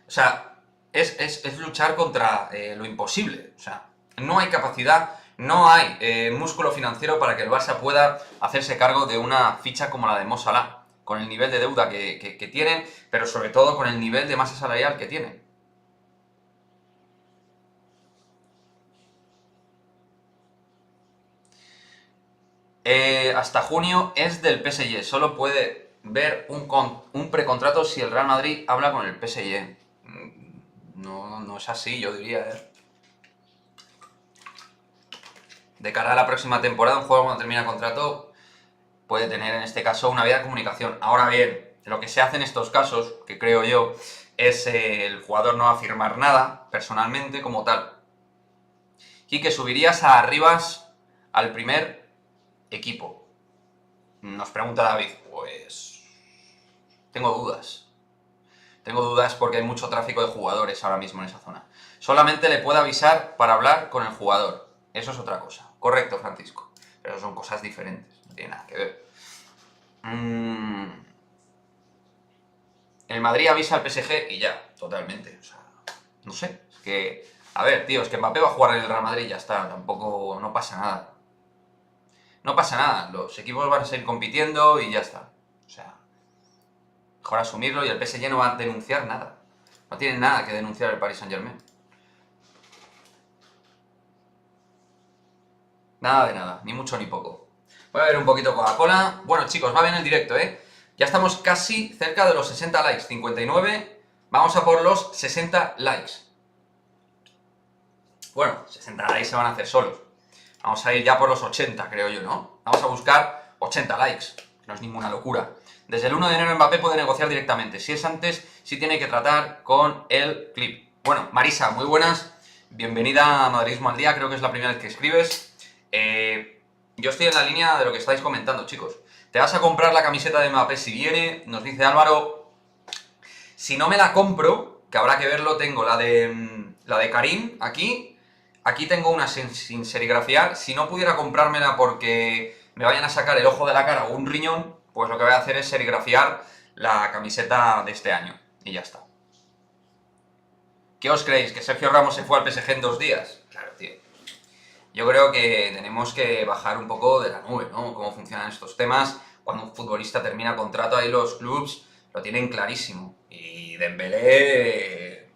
O sea, es luchar contra lo imposible. O sea, no hay capacidad, no hay músculo financiero para que el Barça pueda hacerse cargo de una ficha como la de Mo Salah, con el nivel de deuda que tienen, pero sobre todo con el nivel de masa salarial que tienen. Hasta junio es del PSG, solo puede ver un precontrato si el Real Madrid habla con el PSG. No es así, yo diría, De cara a la próxima temporada, un jugador cuando termina contrato puede tener en este caso una vía de comunicación. Ahora bien, lo que se hace en estos casos, que creo yo, es el jugador no va a firmar nada, personalmente, como tal. Y que subirías a Arribas al primer equipo. Nos pregunta David, pues... Tengo dudas. Tengo dudas porque hay mucho tráfico de jugadores ahora mismo en esa zona. Solamente le puedo avisar para hablar con el jugador. Eso es otra cosa. Correcto, Francisco. Pero son cosas diferentes. No tiene nada que ver. El Madrid avisa al PSG y ya. Totalmente. O sea, no sé. Es que... A ver, tío, es que Mbappé va a jugar en el Real Madrid y ya está. Tampoco... No pasa nada. No pasa nada. Los equipos van a seguir compitiendo y ya está. O sea... Mejor asumirlo y el PSG no va a denunciar nada. No tiene nada que denunciar el Paris Saint-Germain. Nada de nada, ni mucho ni poco. Voy a ver un poquito Coca-Cola. Bueno, chicos, va bien el directo, ¿eh? Ya estamos casi cerca de los 60 likes. 59. Vamos a por los 60 likes. Bueno, 60 likes se van a hacer solos. Vamos a ir ya por los 80, creo yo, ¿no? Vamos a buscar 80 likes. No es ninguna locura. Desde el 1 de enero Mbappé puede negociar directamente. Si es antes, sí tiene que tratar con el clip. Bueno, Marisa, muy buenas. Bienvenida a Madridismo al Día. Creo que es la primera vez que escribes. Yo estoy en la línea de lo que estáis comentando, chicos. ¿Te vas a comprar la camiseta de Mbappé si viene? Nos dice Álvaro. Si no me la compro, que habrá que verlo, tengo la de Karim aquí. Aquí tengo una sin serigrafiar. Si no pudiera comprármela porque me vayan a sacar el ojo de la cara o un riñón, pues lo que voy a hacer es serigrafiar la camiseta de este año. Y ya está. ¿Qué os creéis? ¿Que Sergio Ramos se fue al PSG en 2 días? Claro, tío. Yo creo que tenemos que bajar un poco de la nube, ¿no? Cómo funcionan estos temas. Cuando un futbolista termina contrato, ahí los clubs lo tienen clarísimo. Y Dembélé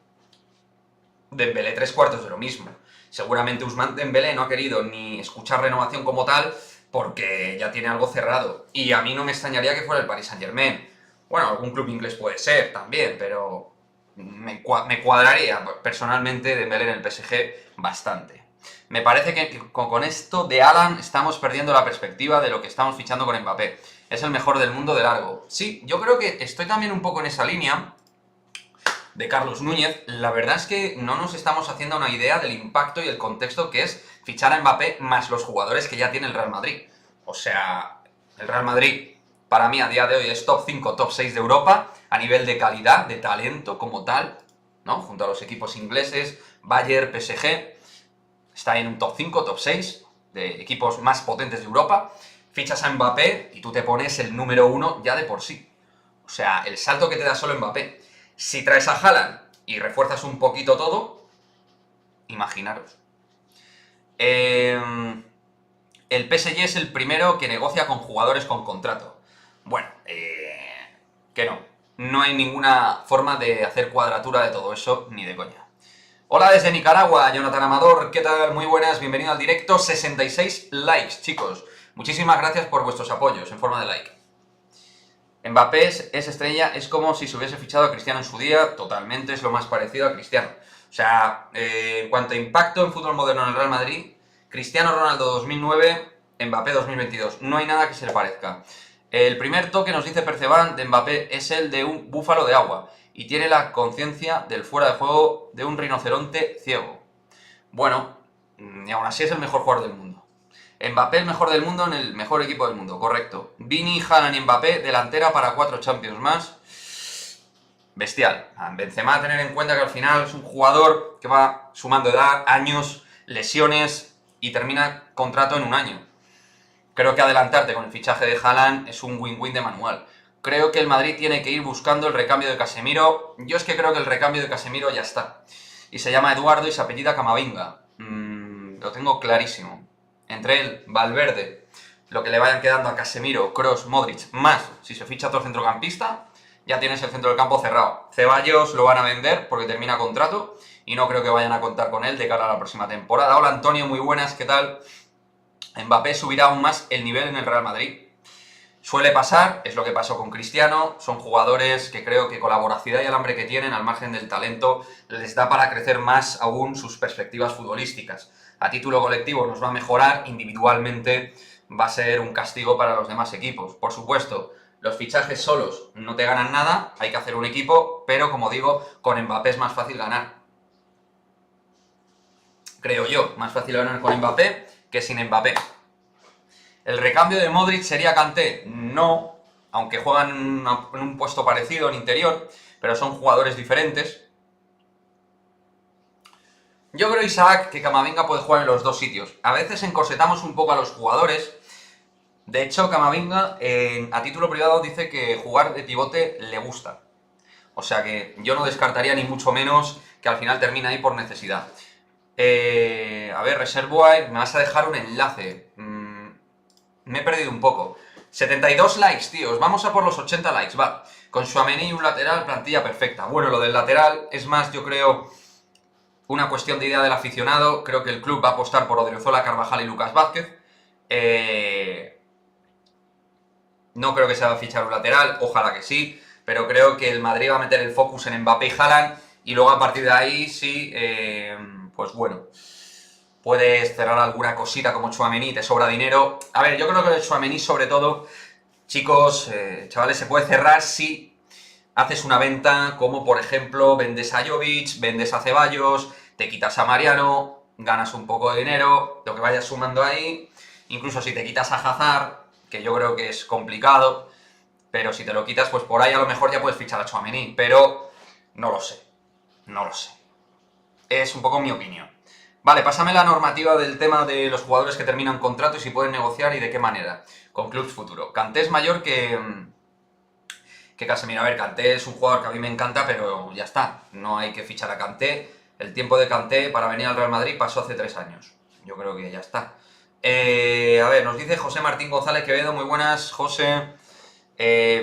3/4 de lo mismo. Seguramente Ousmane Dembélé no ha querido ni escuchar renovación como tal porque ya tiene algo cerrado. Y a mí no me extrañaría que fuera el Paris Saint-Germain. Bueno, algún club inglés puede ser también, pero me cuadraría personalmente Dembélé en el PSG bastante. Me parece que con esto de Haaland estamos perdiendo la perspectiva de lo que estamos fichando con Mbappé. Es el mejor del mundo de largo. Sí, yo creo que estoy también un poco en esa línea de Carlos Núñez. La verdad es que no nos estamos haciendo una idea del impacto y el contexto que es fichar a Mbappé más los jugadores que ya tiene el Real Madrid. O sea, el Real Madrid para mí a día de hoy es top 5, top 6 de Europa a nivel de calidad, de talento como tal, ¿no? Junto a los equipos ingleses, Bayern, PSG, está en un top 5, top 6 de equipos más potentes de Europa. Fichas a Mbappé y tú te pones el número 1 ya de por sí. O sea, el salto que te da solo Mbappé. Si traes a Haaland y refuerzas un poquito todo, imaginaros. El PSG es el primero que negocia con jugadores con contrato. Bueno, que no. No hay ninguna forma de hacer cuadratura de todo eso, ni de coña. Hola desde Nicaragua, Jonathan Amador, ¿qué tal? Muy buenas, bienvenido al directo. 66 likes, chicos. Muchísimas gracias por vuestros apoyos en forma de like. Mbappé es estrella, es como si se hubiese fichado a Cristiano en su día, totalmente, es lo más parecido a Cristiano. O sea, en cuanto a impacto en fútbol moderno en el Real Madrid, Cristiano Ronaldo 2009, Mbappé 2022, no hay nada que se le parezca. El primer toque, nos dice Perceban, de Mbappé es el de un búfalo de agua y tiene la conciencia del fuera de juego de un rinoceronte ciego. Bueno, y aún así es el mejor jugador del mundo. Mbappé el mejor del mundo en el mejor equipo del mundo, correcto. Vini, Haaland y Mbappé, delantera para 4 Champions más. Bestial. Benzema a tener en cuenta que al final es un jugador que va sumando edad, años, lesiones y termina contrato en un año. Creo que adelantarte con el fichaje de Haaland es un win-win de manual. Creo que el Madrid tiene que ir buscando el recambio de Casemiro. Yo es que creo que el recambio de Casemiro ya está. Y se llama Eduardo y se apellida Camavinga. Lo tengo clarísimo. Entre él, Valverde, lo que le vayan quedando a Casemiro, Kroos, Modric, más si se ficha otro centrocampista, ya tienes el centro del campo cerrado. Ceballos lo van a vender porque termina contrato y no creo que vayan a contar con él de cara a la próxima temporada. Hola Antonio, muy buenas, ¿qué tal? Mbappé subirá aún más el nivel en el Real Madrid. Suele pasar, es lo que pasó con Cristiano, son jugadores que creo que con la voracidad y el hambre que tienen, al margen del talento, les da para crecer más aún sus perspectivas futbolísticas. A título colectivo nos va a mejorar, individualmente va a ser un castigo para los demás equipos. Por supuesto, los fichajes solos no te ganan nada, hay que hacer un equipo, pero como digo, con Mbappé es más fácil ganar. Creo yo, más fácil ganar con Mbappé que sin Mbappé. ¿El recambio de Modric sería Kanté? No, aunque juegan en un puesto parecido en interior, pero son jugadores diferentes. Yo creo, Isaac, que Camavinga puede jugar en los dos sitios. A veces encorsetamos un poco a los jugadores. De hecho, Camavinga, a título privado, dice que jugar de pivote le gusta. O sea que yo no descartaría ni mucho menos que al final termine ahí por necesidad. A ver, Reservoir, me vas a dejar un enlace. Me he perdido un poco. 72 likes, tíos. Vamos a por los 80 likes, va. Con Tchouaméni y un lateral, plantilla perfecta. Bueno, lo del lateral es más, yo creo, una cuestión de idea del aficionado. Creo que el club va a apostar por Odriozola, Carvajal y Lucas Vázquez. No creo que se va a fichar un lateral, ojalá que sí. Pero creo que el Madrid va a meter el focus en Mbappé y Haaland. Y luego a partir de ahí, sí, pues bueno, puedes cerrar alguna cosita como Tchouaméni, te sobra dinero. A ver, yo creo que el Tchouaméni sobre todo, chicos, chavales, se puede cerrar si haces una venta como, por ejemplo, vendes a Jovic, vendes a Ceballos, te quitas a Mariano, ganas un poco de dinero, lo que vayas sumando ahí. Incluso si te quitas a Hazard, que yo creo que es complicado, pero si te lo quitas, pues por ahí a lo mejor ya puedes fichar a Tchouaméni, pero no lo sé, no lo sé. Es un poco mi opinión. Vale, pásame la normativa del tema de los jugadores que terminan contrato y si pueden negociar y de qué manera con clubs futuro. Kanté es mayor que Casemiro. A ver, Kanté es un jugador que a mí me encanta, pero ya está. No hay que fichar a Kanté. El tiempo de Kanté para venir al Real Madrid pasó hace 3 años. Yo creo que ya está. A ver, nos dice José Martín González Quevedo. Muy buenas, José.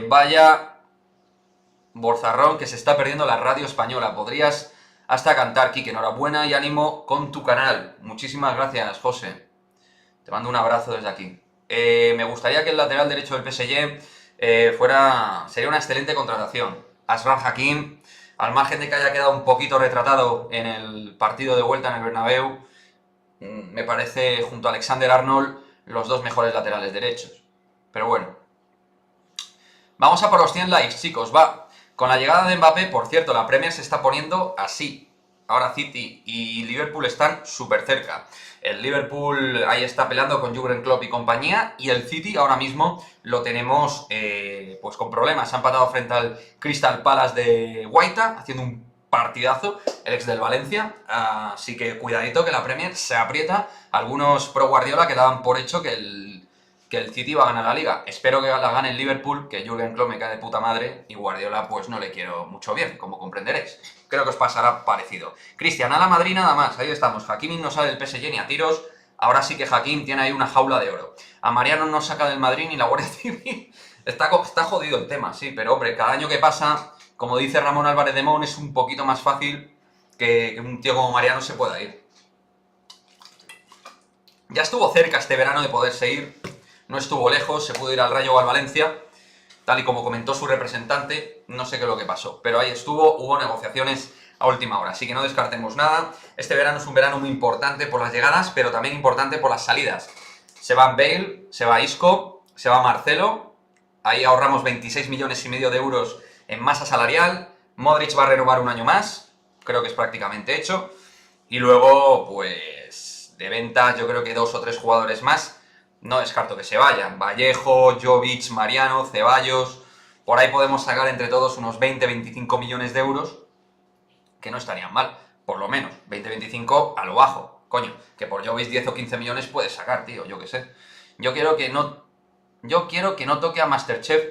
Vaya borzarrón que se está perdiendo la radio española. Podrías hasta cantar, Kike. Enhorabuena y ánimo con tu canal. Muchísimas gracias, José. Te mando un abrazo desde aquí. Me gustaría que el lateral derecho del PSG sería una excelente contratación. Achraf Hakimi, al margen de que haya quedado un poquito retratado en el partido de vuelta en el Bernabéu, me parece, junto a Alexander Arnold, los dos mejores laterales derechos. Pero bueno. Vamos a por los 100 likes, chicos, va. Con la llegada de Mbappé, por cierto, la Premier se está poniendo así. Ahora City y Liverpool están súper cerca. El Liverpool ahí está peleando con Jürgen Klopp y compañía, y el City ahora mismo lo tenemos pues con problemas. Se ha empatado frente al Crystal Palace de Guaita, haciendo un partidazo, el ex del Valencia. Así que cuidadito que la Premier se aprieta. Algunos pro Guardiola que daban por hecho que el City va a ganar la Liga. Espero que la gane el Liverpool, que Jürgen Klopp me cae de puta madre, y Guardiola pues no le quiero mucho bien, como comprenderéis. Creo que os pasará parecido. Cristian, a la Madrid nada más, ahí estamos. Hakimi no sale del PSG ni a tiros, ahora sí que Hakimi tiene ahí una jaula de oro. A Mariano no saca del Madrid ni la Guardia Civil. Está jodido el tema, sí, pero hombre, cada año que pasa, como dice Ramón Álvarez de Mon, es un poquito más fácil que un tío como Mariano se pueda ir. Ya estuvo cerca este verano de poderse ir. No estuvo lejos, se pudo ir al Rayo o al Valencia, tal y como comentó su representante, no sé qué es lo que pasó, pero ahí estuvo, hubo negociaciones a última hora, así que no descartemos nada. Este verano es un verano muy importante por las llegadas, pero también importante por las salidas. Se va Bale, se va Isco, se va Marcelo, ahí ahorramos 26 millones y medio de euros en masa salarial. Modric va a renovar un año más, creo que es prácticamente hecho, y luego, pues, de ventas yo creo que 2 o 3 jugadores más. No descarto que se vayan. Vallejo, Jovic, Mariano, Ceballos. Por ahí podemos sacar entre todos unos 20-25 millones de euros, que no estarían mal. Por lo menos, 20-25 a lo bajo. Coño, que por Jovic 10 o 15 millones puedes sacar, tío, yo qué sé. Yo quiero que no toque a Masterchef.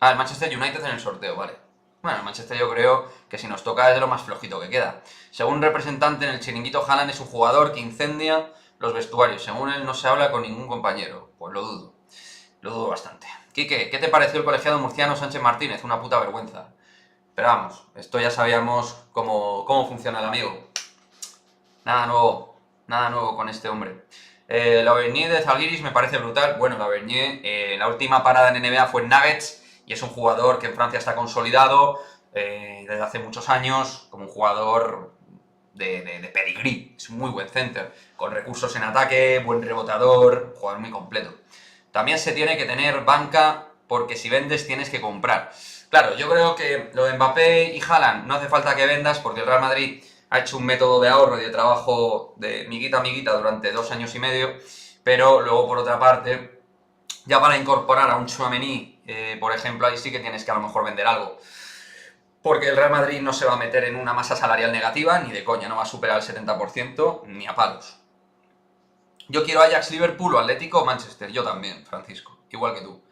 El Manchester United en el sorteo, vale. Bueno, el Manchester yo creo que si nos toca es de lo más flojito que queda. Según un representante en el chiringuito, Haaland es un jugador que incendia los vestuarios. Según él no se habla con ningún compañero. Pues lo dudo bastante. Quique, ¿qué te pareció el colegiado murciano Sánchez Martínez? Una puta vergüenza. Pero vamos, esto ya sabíamos cómo funciona el amigo. Nada nuevo con este hombre. La Bernier de Zalgiris me parece brutal. Bueno, la Bernier, la última parada en NBA fue en Nuggets, y es un jugador que en Francia está consolidado desde hace muchos años, como un jugador de pedigrí. Es un muy buen center, con recursos en ataque, buen rebotador, jugador muy completo. También se tiene que tener banca, porque si vendes tienes que comprar. Claro, yo creo que lo de Mbappé y Haaland no hace falta que vendas, porque el Real Madrid ha hecho un método de ahorro y de trabajo de miguita a miguita durante 2 años y medio, pero luego por otra parte, ya para incorporar a un Tchouaméni, por ejemplo, ahí sí que tienes que a lo mejor vender algo. Porque el Real Madrid no se va a meter en una masa salarial negativa, ni de coña, no va a superar el 70%, ni a palos. Yo quiero Ajax, Liverpool o Atlético o Manchester, yo también, Francisco, igual que tú.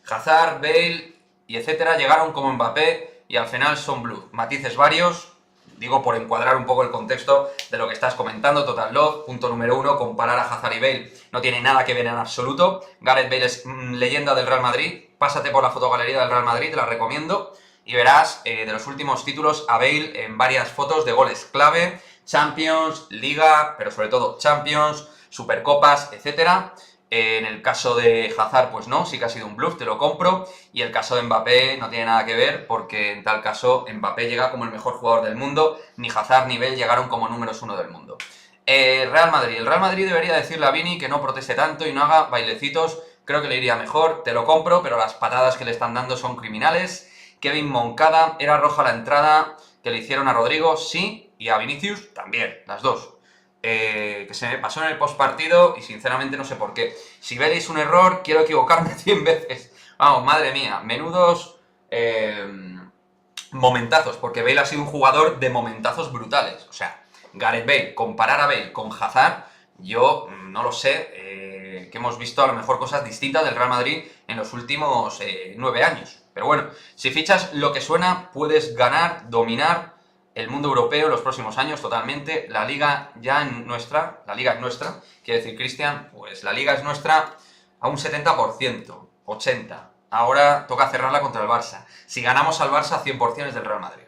Hazard, Bale y etcétera llegaron como Mbappé y al final son blue. Matices varios, digo por encuadrar un poco el contexto de lo que estás comentando. Total Love, punto número 1, comparar a Hazard y Bale no tiene nada que ver en absoluto. Gareth Bale es leyenda del Real Madrid, pásate por la fotogalería del Real Madrid, te la recomiendo, y verás de los últimos títulos a Bale en varias fotos de goles clave, Champions, Liga, pero sobre todo Champions, Supercopas, etcétera. En el caso de Hazard, pues no, sí que ha sido un bluff, te lo compro. Y el caso de Mbappé no tiene nada que ver, porque en tal caso Mbappé llega como el mejor jugador del mundo, ni Hazard ni Bale llegaron como números 1 del mundo. Real Madrid. El Real Madrid debería decirle a Vini que no proteste tanto y no haga bailecitos. Creo que le iría mejor, te lo compro, pero las patadas que le están dando son criminales. Kevin Moncada, era roja la entrada que le hicieron a Rodrigo, sí, y a Vinicius también, las dos. que se me pasó en el postpartido y sinceramente no sé por qué. Si veis un error, quiero equivocarme 100 veces. Vamos, madre mía, menudos momentazos, porque Bale ha sido un jugador de momentazos brutales. O sea, Gareth Bale, comparar a Bale con Hazard, yo no lo sé, que hemos visto a lo mejor cosas distintas del Real Madrid en los últimos 9 años. Pero bueno, si fichas lo que suena, puedes ganar, dominar el mundo europeo en los próximos años totalmente. La liga ya es nuestra, quiere decir Cristian, pues la liga es nuestra a un 70%, 80%. Ahora toca cerrarla contra el Barça. Si ganamos al Barça, 100% es del Real Madrid.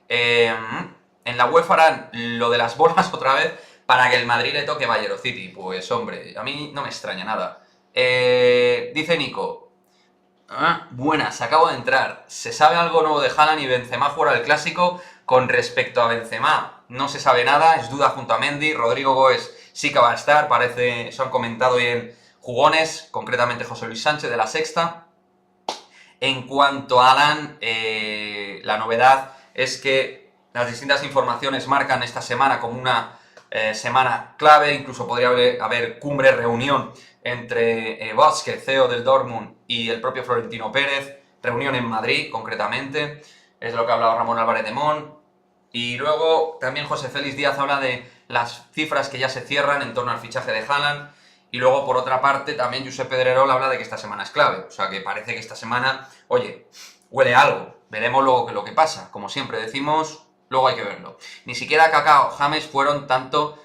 En la UEFA harán lo de las bolas otra vez para que el Madrid le toque Bayern City. Pues hombre, a mí no me extraña nada. Dice Nico, buenas, acabo de entrar. ¿Se sabe algo nuevo de Haaland y Benzema fuera del Clásico? Con respecto a Benzema, no se sabe nada, es duda junto a Mendy. Rodrigo Goes sí que va a estar, parece, eso han comentado hoy en Jugones, concretamente José Luis Sánchez de La Sexta. En cuanto a Haaland, la novedad es que las distintas informaciones marcan esta semana como una semana clave, incluso podría haber cumbre, reunión entre Bosch, el CEO del Dortmund, y el propio Florentino Pérez, reunión en Madrid concretamente, es lo que ha hablado Ramón Álvarez de Mon. Y luego también José Félix Díaz habla de las cifras que ya se cierran en torno al fichaje de Haaland. Y luego, por otra parte, también Josep Pedrerol habla de que esta semana es clave. O sea, que parece que esta semana, oye, huele algo. Veremos luego lo que pasa. Como siempre decimos, luego hay que verlo. Ni siquiera Kaká o James fueron tanto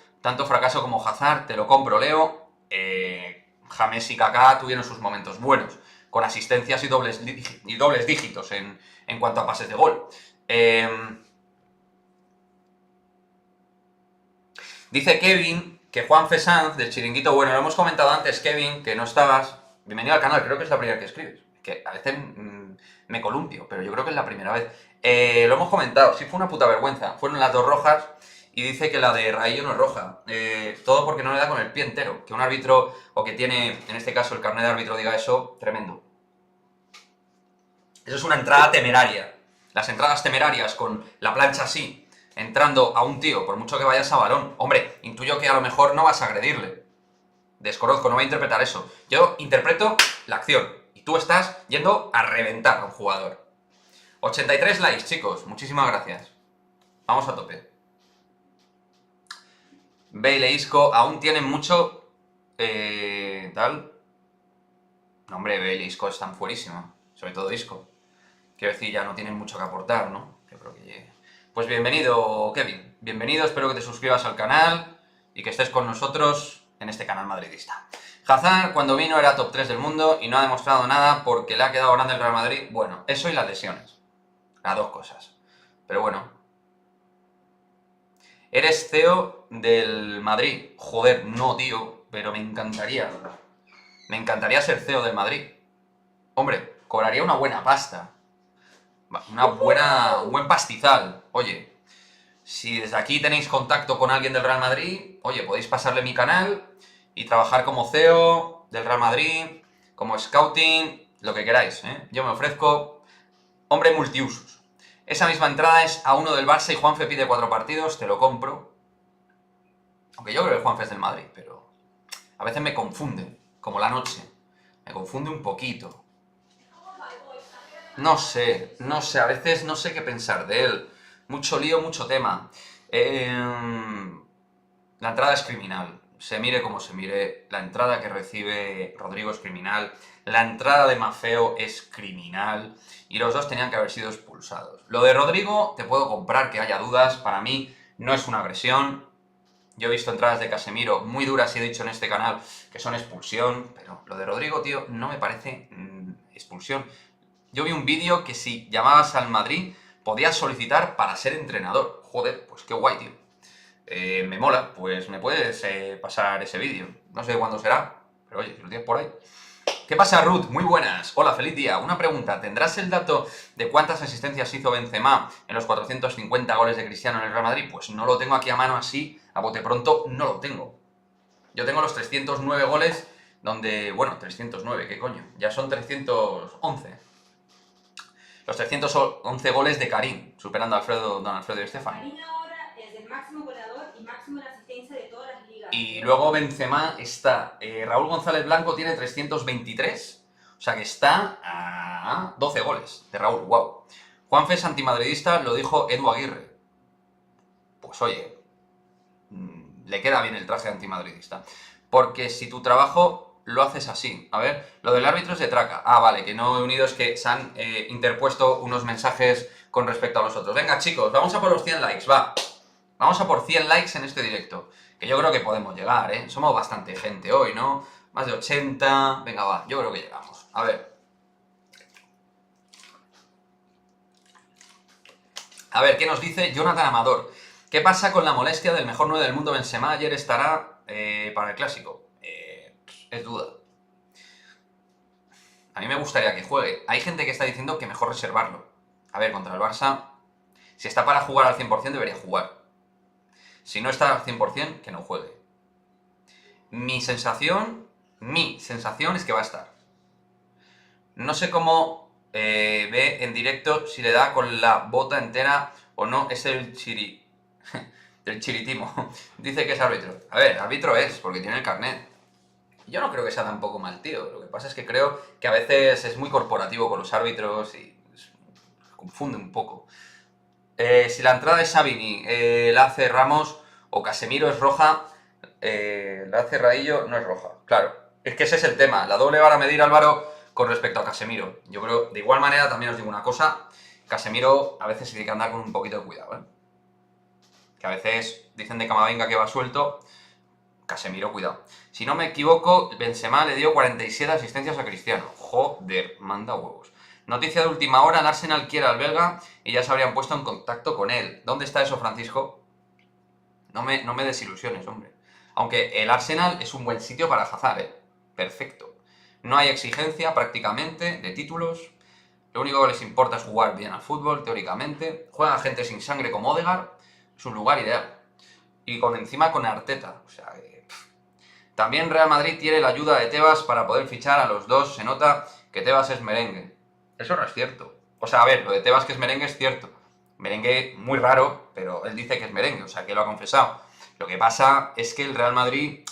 fracaso como Hazard. Te lo compro, Leo. James y Kaká tuvieron sus momentos buenos, con asistencias y dobles dígitos en cuanto a pases de gol. Dice Kevin que Juan Sanz del Chiringuito, bueno, lo hemos comentado antes, Kevin, que no estabas. Bienvenido al canal, creo que es la primera que escribes. Que a veces me columpio, pero yo creo que es la primera vez. Lo hemos comentado, sí fue una puta vergüenza. Fueron las dos rojas y dice que la de Raillo no es roja. Todo porque no le da con el pie entero. Que un árbitro, o que tiene, en este caso, el carnet de árbitro diga eso, tremendo. Eso es una entrada temeraria. Las entradas temerarias con la plancha así, entrando a un tío, por mucho que vayas a balón, hombre, intuyo que a lo mejor no vas a agredirle. Desconozco, no voy a interpretar eso. Yo interpreto la acción y tú estás yendo a reventar a un jugador. 83 likes, chicos, muchísimas gracias. Vamos a tope. Bale e Isco aún tienen mucho... tal... No, hombre, Bale e Isco están fuerísima. Sobre todo Isco. Quiero decir, ya no tienen mucho que aportar, ¿no? Que creo que llegue. Pues bienvenido, Kevin. Bienvenido, espero que te suscribas al canal y que estés con nosotros en este canal madridista. Hazard, cuando vino, era top 3 del mundo y no ha demostrado nada porque le ha quedado grande el Real Madrid. Bueno, eso y las lesiones. Las dos cosas. Pero bueno. ¿Eres CEO del Madrid? Joder, no, tío, pero me encantaría. Me encantaría ser CEO del Madrid. Hombre, cobraría una buena pasta. Un buen pastizal. Oye, si desde aquí tenéis contacto con alguien del Real Madrid, oye, podéis pasarle mi canal y trabajar como CEO del Real Madrid, como scouting, lo que queráis, ¿eh? Yo me ofrezco, hombre multiusos. Esa misma entrada es a uno del Barça y Juanfe pide 4 partidos, te lo compro. Aunque yo creo que Juanfe es del Madrid, pero a veces me confunde, como la noche. Me confunde un poquito. No sé, a veces no sé qué pensar de él. Mucho lío, mucho tema. La entrada es criminal. Se mire como se mire, la entrada que recibe Rodrigo es criminal. La entrada de Maffeo es criminal. Y los dos tenían que haber sido expulsados. Lo de Rodrigo, te puedo comprar que haya dudas. Para mí no es una agresión. Yo he visto entradas de Casemiro muy duras y he dicho en este canal que son expulsión. Pero lo de Rodrigo, tío, no me parece expulsión. Yo vi un vídeo que si llamabas al Madrid podías solicitar para ser entrenador. Joder, pues qué guay, tío. Me mola, pues me puedes pasar ese vídeo. No sé cuándo será, pero oye, si lo tienes por ahí. ¿Qué pasa, Ruth? Muy buenas. Hola, feliz día. Una pregunta. ¿Tendrás el dato de cuántas asistencias hizo Benzema en los 450 goles de Cristiano en el Real Madrid? Pues no lo tengo aquí a mano así, a bote pronto, no lo tengo. Yo tengo los 309 goles donde... Bueno, 309, ¿qué coño? Ya son 311. Los 311 goles de Karim, superando a don Alfredo y Estefan. Karim ahora es el máximo goleador y máximo en asistencia de toda la Y luego Benzema está... Raúl González Blanco tiene 323, o sea que está a 12 goles de Raúl, wow. Juanfe es antimadridista, lo dijo Edu Aguirre. Pues oye, le queda bien el traje antimadridista. Porque si tu trabajo lo haces así. A ver, lo del árbitro es de traca. Ah, vale, que no he unido, es que se han interpuesto unos mensajes con respecto a los otros. Venga, chicos, vamos a por los 100 likes, va. Vamos a por 100 likes en este directo. Que yo creo que podemos llegar, ¿eh? Somos bastante gente hoy, ¿no? Más de 80. Venga, va, yo creo que llegamos. A ver. A ver, ¿qué nos dice Jonathan Amador? ¿Qué pasa con la molestia del mejor 9 del mundo Benzema? Ayer estará para el Clásico. Es duda. A mí me gustaría que juegue. Hay gente que está diciendo que mejor reservarlo. A ver, contra el Barça, si está para jugar al 100% debería jugar. Si no está al 100%, que no juegue. Mi sensación es que va a estar. No sé cómo ve en directo si le da con la bota entera o no. Es el del chiritimo. Dice que es árbitro. A ver, árbitro es, porque tiene el carnet. Yo no creo que sea tampoco mal tío. Lo que pasa es que creo que a veces es muy corporativo con los árbitros y confunde un poco. Si la entrada de Savini la hace Ramos o Casemiro es roja, la hace Raillo no es roja. Claro, es que ese es el tema. La doble vara medir, Álvaro, con respecto a Casemiro. Yo creo, de igual manera, también os digo una cosa. Casemiro a veces tiene que andar con un poquito de cuidado, ¿eh? Que a veces dicen de Camavinga que va suelto. Casemiro, cuidado. Si no me equivoco, Benzema le dio 47 asistencias a Cristiano. Joder, manda huevos. Noticia de última hora, el Arsenal quiere al belga y ya se habrían puesto en contacto con él. ¿Dónde está eso, Francisco? No me desilusiones, hombre. Aunque el Arsenal es un buen sitio para Hazard, ¿eh? Perfecto. No hay exigencia prácticamente de títulos. Lo único que les importa es jugar bien al fútbol, teóricamente. Juega gente sin sangre como Odegaard. Es un lugar ideal. Y encima con Arteta. O sea, también Real Madrid tiene la ayuda de Tebas para poder fichar a los dos. Se nota que Tebas es merengue. Eso no es cierto. O sea, a ver, lo de Tebas que es merengue es cierto. Merengue muy raro, pero él dice que es merengue, o sea, que lo ha confesado. Lo que pasa es que el Real Madrid...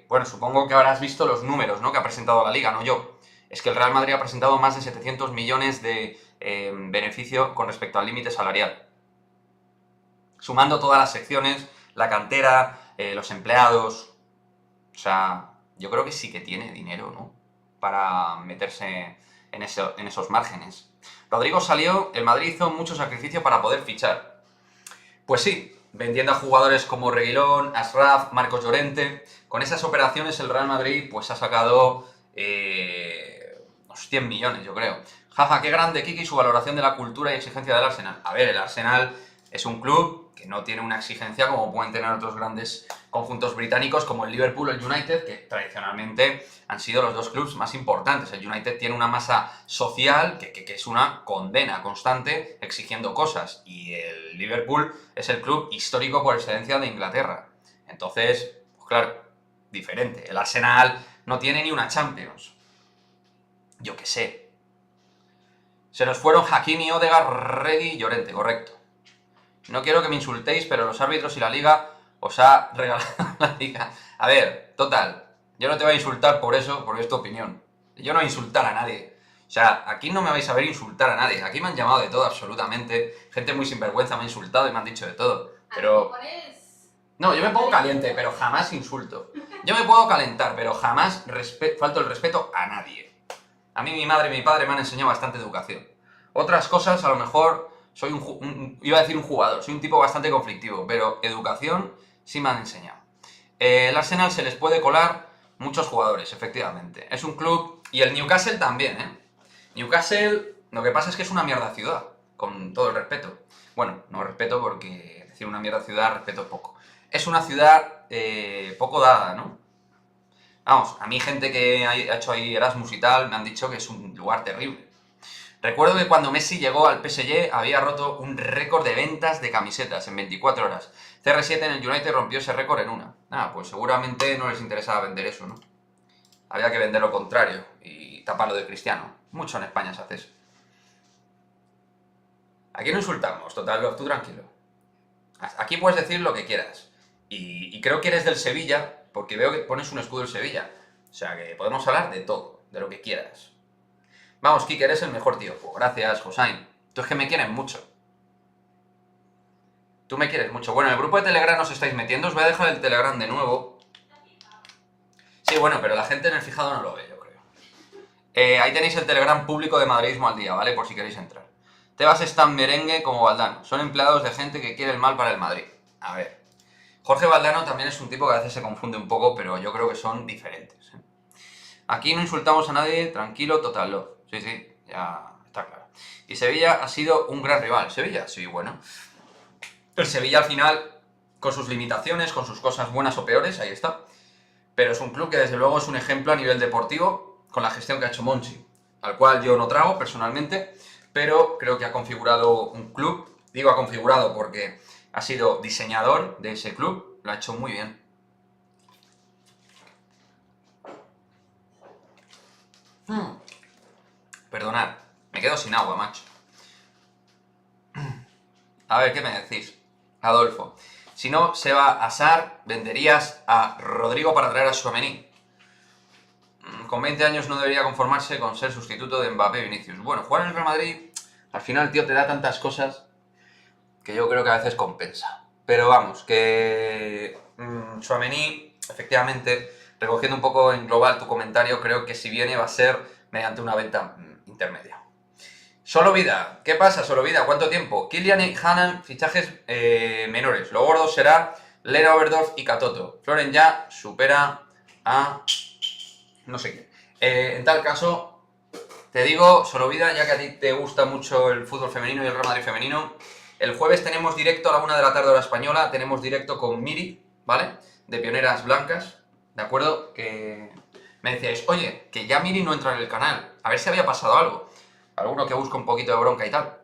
bueno, supongo que habrás visto los números, ¿no?, que ha presentado la Liga, no yo. Es que el Real Madrid ha presentado más de 700 millones de beneficio con respecto al límite salarial. Sumando todas las secciones, la cantera, los empleados... O sea, yo creo que sí que tiene dinero, ¿no?, para meterse en esos márgenes. Rodrigo salió, el Madrid hizo mucho sacrificio para poder fichar. Pues sí, vendiendo a jugadores como Reguilón, Ashraf, Marcos Llorente. Con esas operaciones el Real Madrid pues ha sacado unos 100 millones, yo creo. Jaja, qué grande Kiki y su valoración de la cultura y exigencia del Arsenal. A ver, el Arsenal es un club que no tiene una exigencia como pueden tener otros grandes conjuntos británicos como el Liverpool o el United, que tradicionalmente han sido los dos clubes más importantes. El United tiene una masa social que es una condena constante exigiendo cosas, y el Liverpool es el club histórico por excelencia de Inglaterra. Entonces, pues claro, diferente. El Arsenal no tiene ni una Champions. Yo qué sé. Se nos fueron Hakimi, Odegaard, Regui y Llorente, correcto. No quiero que me insultéis, pero los árbitros y la Liga os ha regalado la Liga. A ver, total, yo no te voy a insultar por eso, porque es tu opinión. Yo no voy a insultar a nadie. O sea, aquí no me vais a ver insultar a nadie. Aquí me han llamado de todo, absolutamente. Gente muy sinvergüenza me ha insultado y me han dicho de todo. Pero... No, yo me pongo caliente, pero jamás insulto. Yo me puedo calentar, pero jamás falto el respeto a nadie. A mí mi madre y mi padre me han enseñado bastante educación. Otras cosas, a lo mejor... Soy iba a decir un jugador, soy un tipo bastante conflictivo, pero educación sí me han enseñado. El Arsenal se les puede colar muchos jugadores, efectivamente. Es un club, y el Newcastle también, ¿eh? Newcastle, lo que pasa es que es una mierda ciudad, con todo el respeto. Bueno, no respeto porque decir una mierda ciudad, respeto poco. Es una ciudad poco dada, ¿no? Vamos, a mí gente que ha hecho ahí Erasmus y tal, me han dicho que es un lugar terrible. Recuerdo que cuando Messi llegó al PSG había roto un récord de ventas de camisetas en 24 horas. CR7 en el United rompió ese récord en una. Pues seguramente no les interesaba vender eso, ¿no? Había que vender lo contrario y taparlo de Cristiano. Mucho en España se hace eso. Aquí no insultamos, total, tú tranquilo. Aquí puedes decir lo que quieras. Y creo que eres del Sevilla, porque veo que pones un escudo del Sevilla. O sea que podemos hablar de todo, de lo que quieras. Vamos, Kike, eres el mejor tío. Pues gracias, Josain. Tú es que me quieres mucho. Tú me quieres mucho. Bueno, en el grupo de Telegram os estáis metiendo. Os voy a dejar el Telegram de nuevo. Sí, bueno, pero la gente en el fijado no lo ve, yo creo. Ahí tenéis el Telegram público de Madridismo al día, ¿vale? Por si queréis entrar. Tebas es tan merengue como Valdano. Son empleados de gente que quiere el mal para el Madrid. A ver. Jorge Valdano también es un tipo que a veces se confunde un poco, pero yo creo que son diferentes. Aquí no insultamos a nadie, tranquilo, total love. Sí, sí, ya está claro. Y Sevilla ha sido un gran rival. ¿Sevilla? Sí, bueno. El Sevilla al final, con sus limitaciones, con sus cosas buenas o peores, ahí está. Pero es un club que desde luego es un ejemplo a nivel deportivo con la gestión que ha hecho Monchi, al cual yo no trago personalmente, pero creo que ha configurado un club. Digo ha configurado porque ha sido diseñador de ese club, lo ha hecho muy bien. Perdonad, me quedo sin agua, macho. A ver, ¿qué me decís? Adolfo. Si no se va a Sar, venderías a Rodrigo para traer a Tchouaméni. Con 20 años no debería conformarse con ser sustituto de Mbappé y Vinicius. Bueno, jugar en el Real Madrid, al final, tío, te da tantas cosas que yo creo que a veces compensa. Pero vamos, que Tchouaméni, efectivamente, recogiendo un poco en global tu comentario, creo que si viene va a ser mediante una venta intermedia. Solo Vida, ¿qué pasa, Solo Vida? ¿Cuánto tiempo? Kylian y Hanan, fichajes menores. Lo gordo será Lera Oberdorf y Katoto. Floren ya supera a no sé quién. En tal caso, te digo, Solo Vida, ya que a ti te gusta mucho el fútbol femenino y el Real Madrid femenino, el jueves tenemos directo a la 1 de la tarde hora española, tenemos directo con Miri, ¿vale? De Pioneras Blancas, ¿de acuerdo? Que me decíais, oye, que ya Miri no entra en el canal, a ver si había pasado algo. Alguno que busca un poquito de bronca y tal.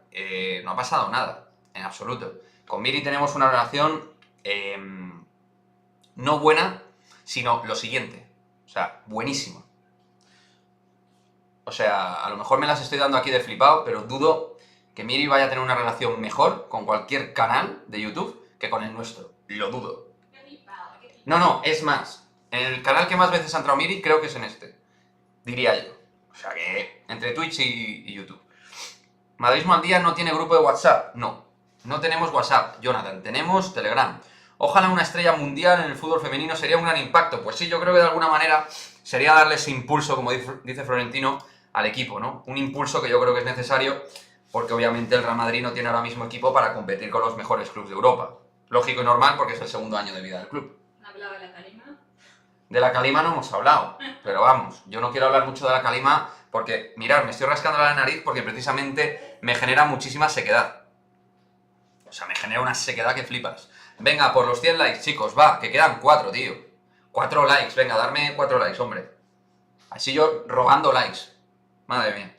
No ha pasado nada, en absoluto. Con Miri tenemos una relación no buena, sino lo siguiente. O sea, buenísima. O sea, a lo mejor me las estoy dando aquí de flipado, pero dudo que Miri vaya a tener una relación mejor con cualquier canal de YouTube que con el nuestro. Lo dudo. No, es más. En el canal que más veces ha entrado Miri, creo que es en este. Diría yo. O sea que entre Twitch y YouTube. Madridismo al día no tiene grupo de WhatsApp. No tenemos WhatsApp, Jonathan. Tenemos Telegram. Ojalá una estrella mundial en el fútbol femenino sería un gran impacto. Pues sí, yo creo que de alguna manera sería darle ese impulso, como dice Florentino, al equipo, ¿no? Un impulso que yo creo que es necesario porque obviamente el Real Madrid no tiene ahora mismo equipo para competir con los mejores clubes de Europa. Lógico y normal porque es el segundo año de vida del club. ¿Hablaba de la Calima? De la Calima no hemos hablado, pero vamos, yo no quiero hablar mucho de la Calima porque, mirad, me estoy rascando la nariz porque precisamente me genera muchísima sequedad. O sea, me genera una sequedad que flipas. Venga, por los 100 likes, chicos, va, que quedan 4, tío. 4 likes, venga, darme 4 likes, hombre. Así yo robando likes. Madre mía.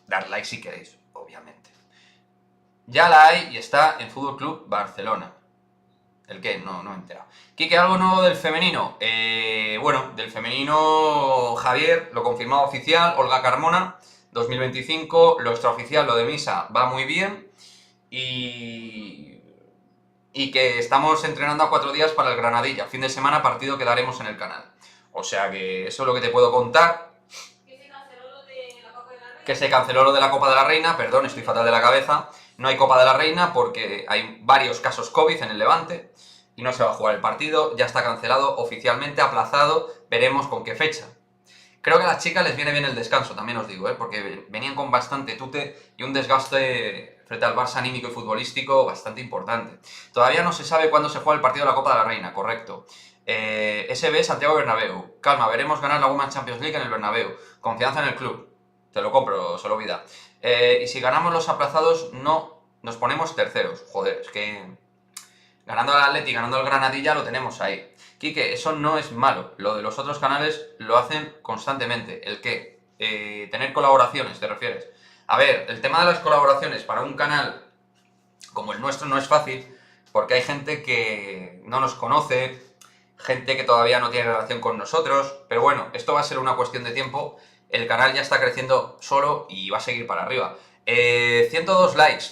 Dar likes si queréis, obviamente. Ya la hay y está en Fútbol Club Barcelona. ¿El qué? No me he enterado. Quique, ¿algo nuevo del femenino? Bueno, del femenino Javier, lo confirmado oficial, Olga Carmona, 2025, lo extraoficial, lo de Misa, va muy bien. Y que estamos entrenando a 4 días para el Granadilla. Fin de semana, partido que daremos en el canal. O sea que eso es lo que te puedo contar. ¿Que se canceló lo de la Copa de la Reina? Que se canceló lo de la Copa de la Reina, perdón, estoy fatal de la cabeza. No hay Copa de la Reina porque hay varios casos COVID en el Levante y no se va a jugar el partido. Ya está cancelado, oficialmente aplazado, veremos con qué fecha. Creo que a las chicas les viene bien el descanso, también os digo, porque venían con bastante tute y un desgaste frente al Barça anímico y futbolístico bastante importante. Todavía no se sabe cuándo se juega el partido de la Copa de la Reina, correcto. SB Santiago Bernabéu. Calma, veremos ganar la Women's Champions League en el Bernabéu. Confianza en el club. Te lo compro, Solo Vida. Y si ganamos los aplazados, no nos ponemos terceros. Joder, es que ganando al Atleti, ganando al Granadilla, lo tenemos ahí. Quique, eso no es malo. Lo de los otros canales lo hacen constantemente. ¿El qué? Tener colaboraciones, ¿te refieres? A ver, el tema de las colaboraciones para un canal como el nuestro no es fácil, porque hay gente que no nos conoce, gente que todavía no tiene relación con nosotros, pero bueno, esto va a ser una cuestión de tiempo. El canal ya está creciendo solo y va a seguir para arriba. 102 likes.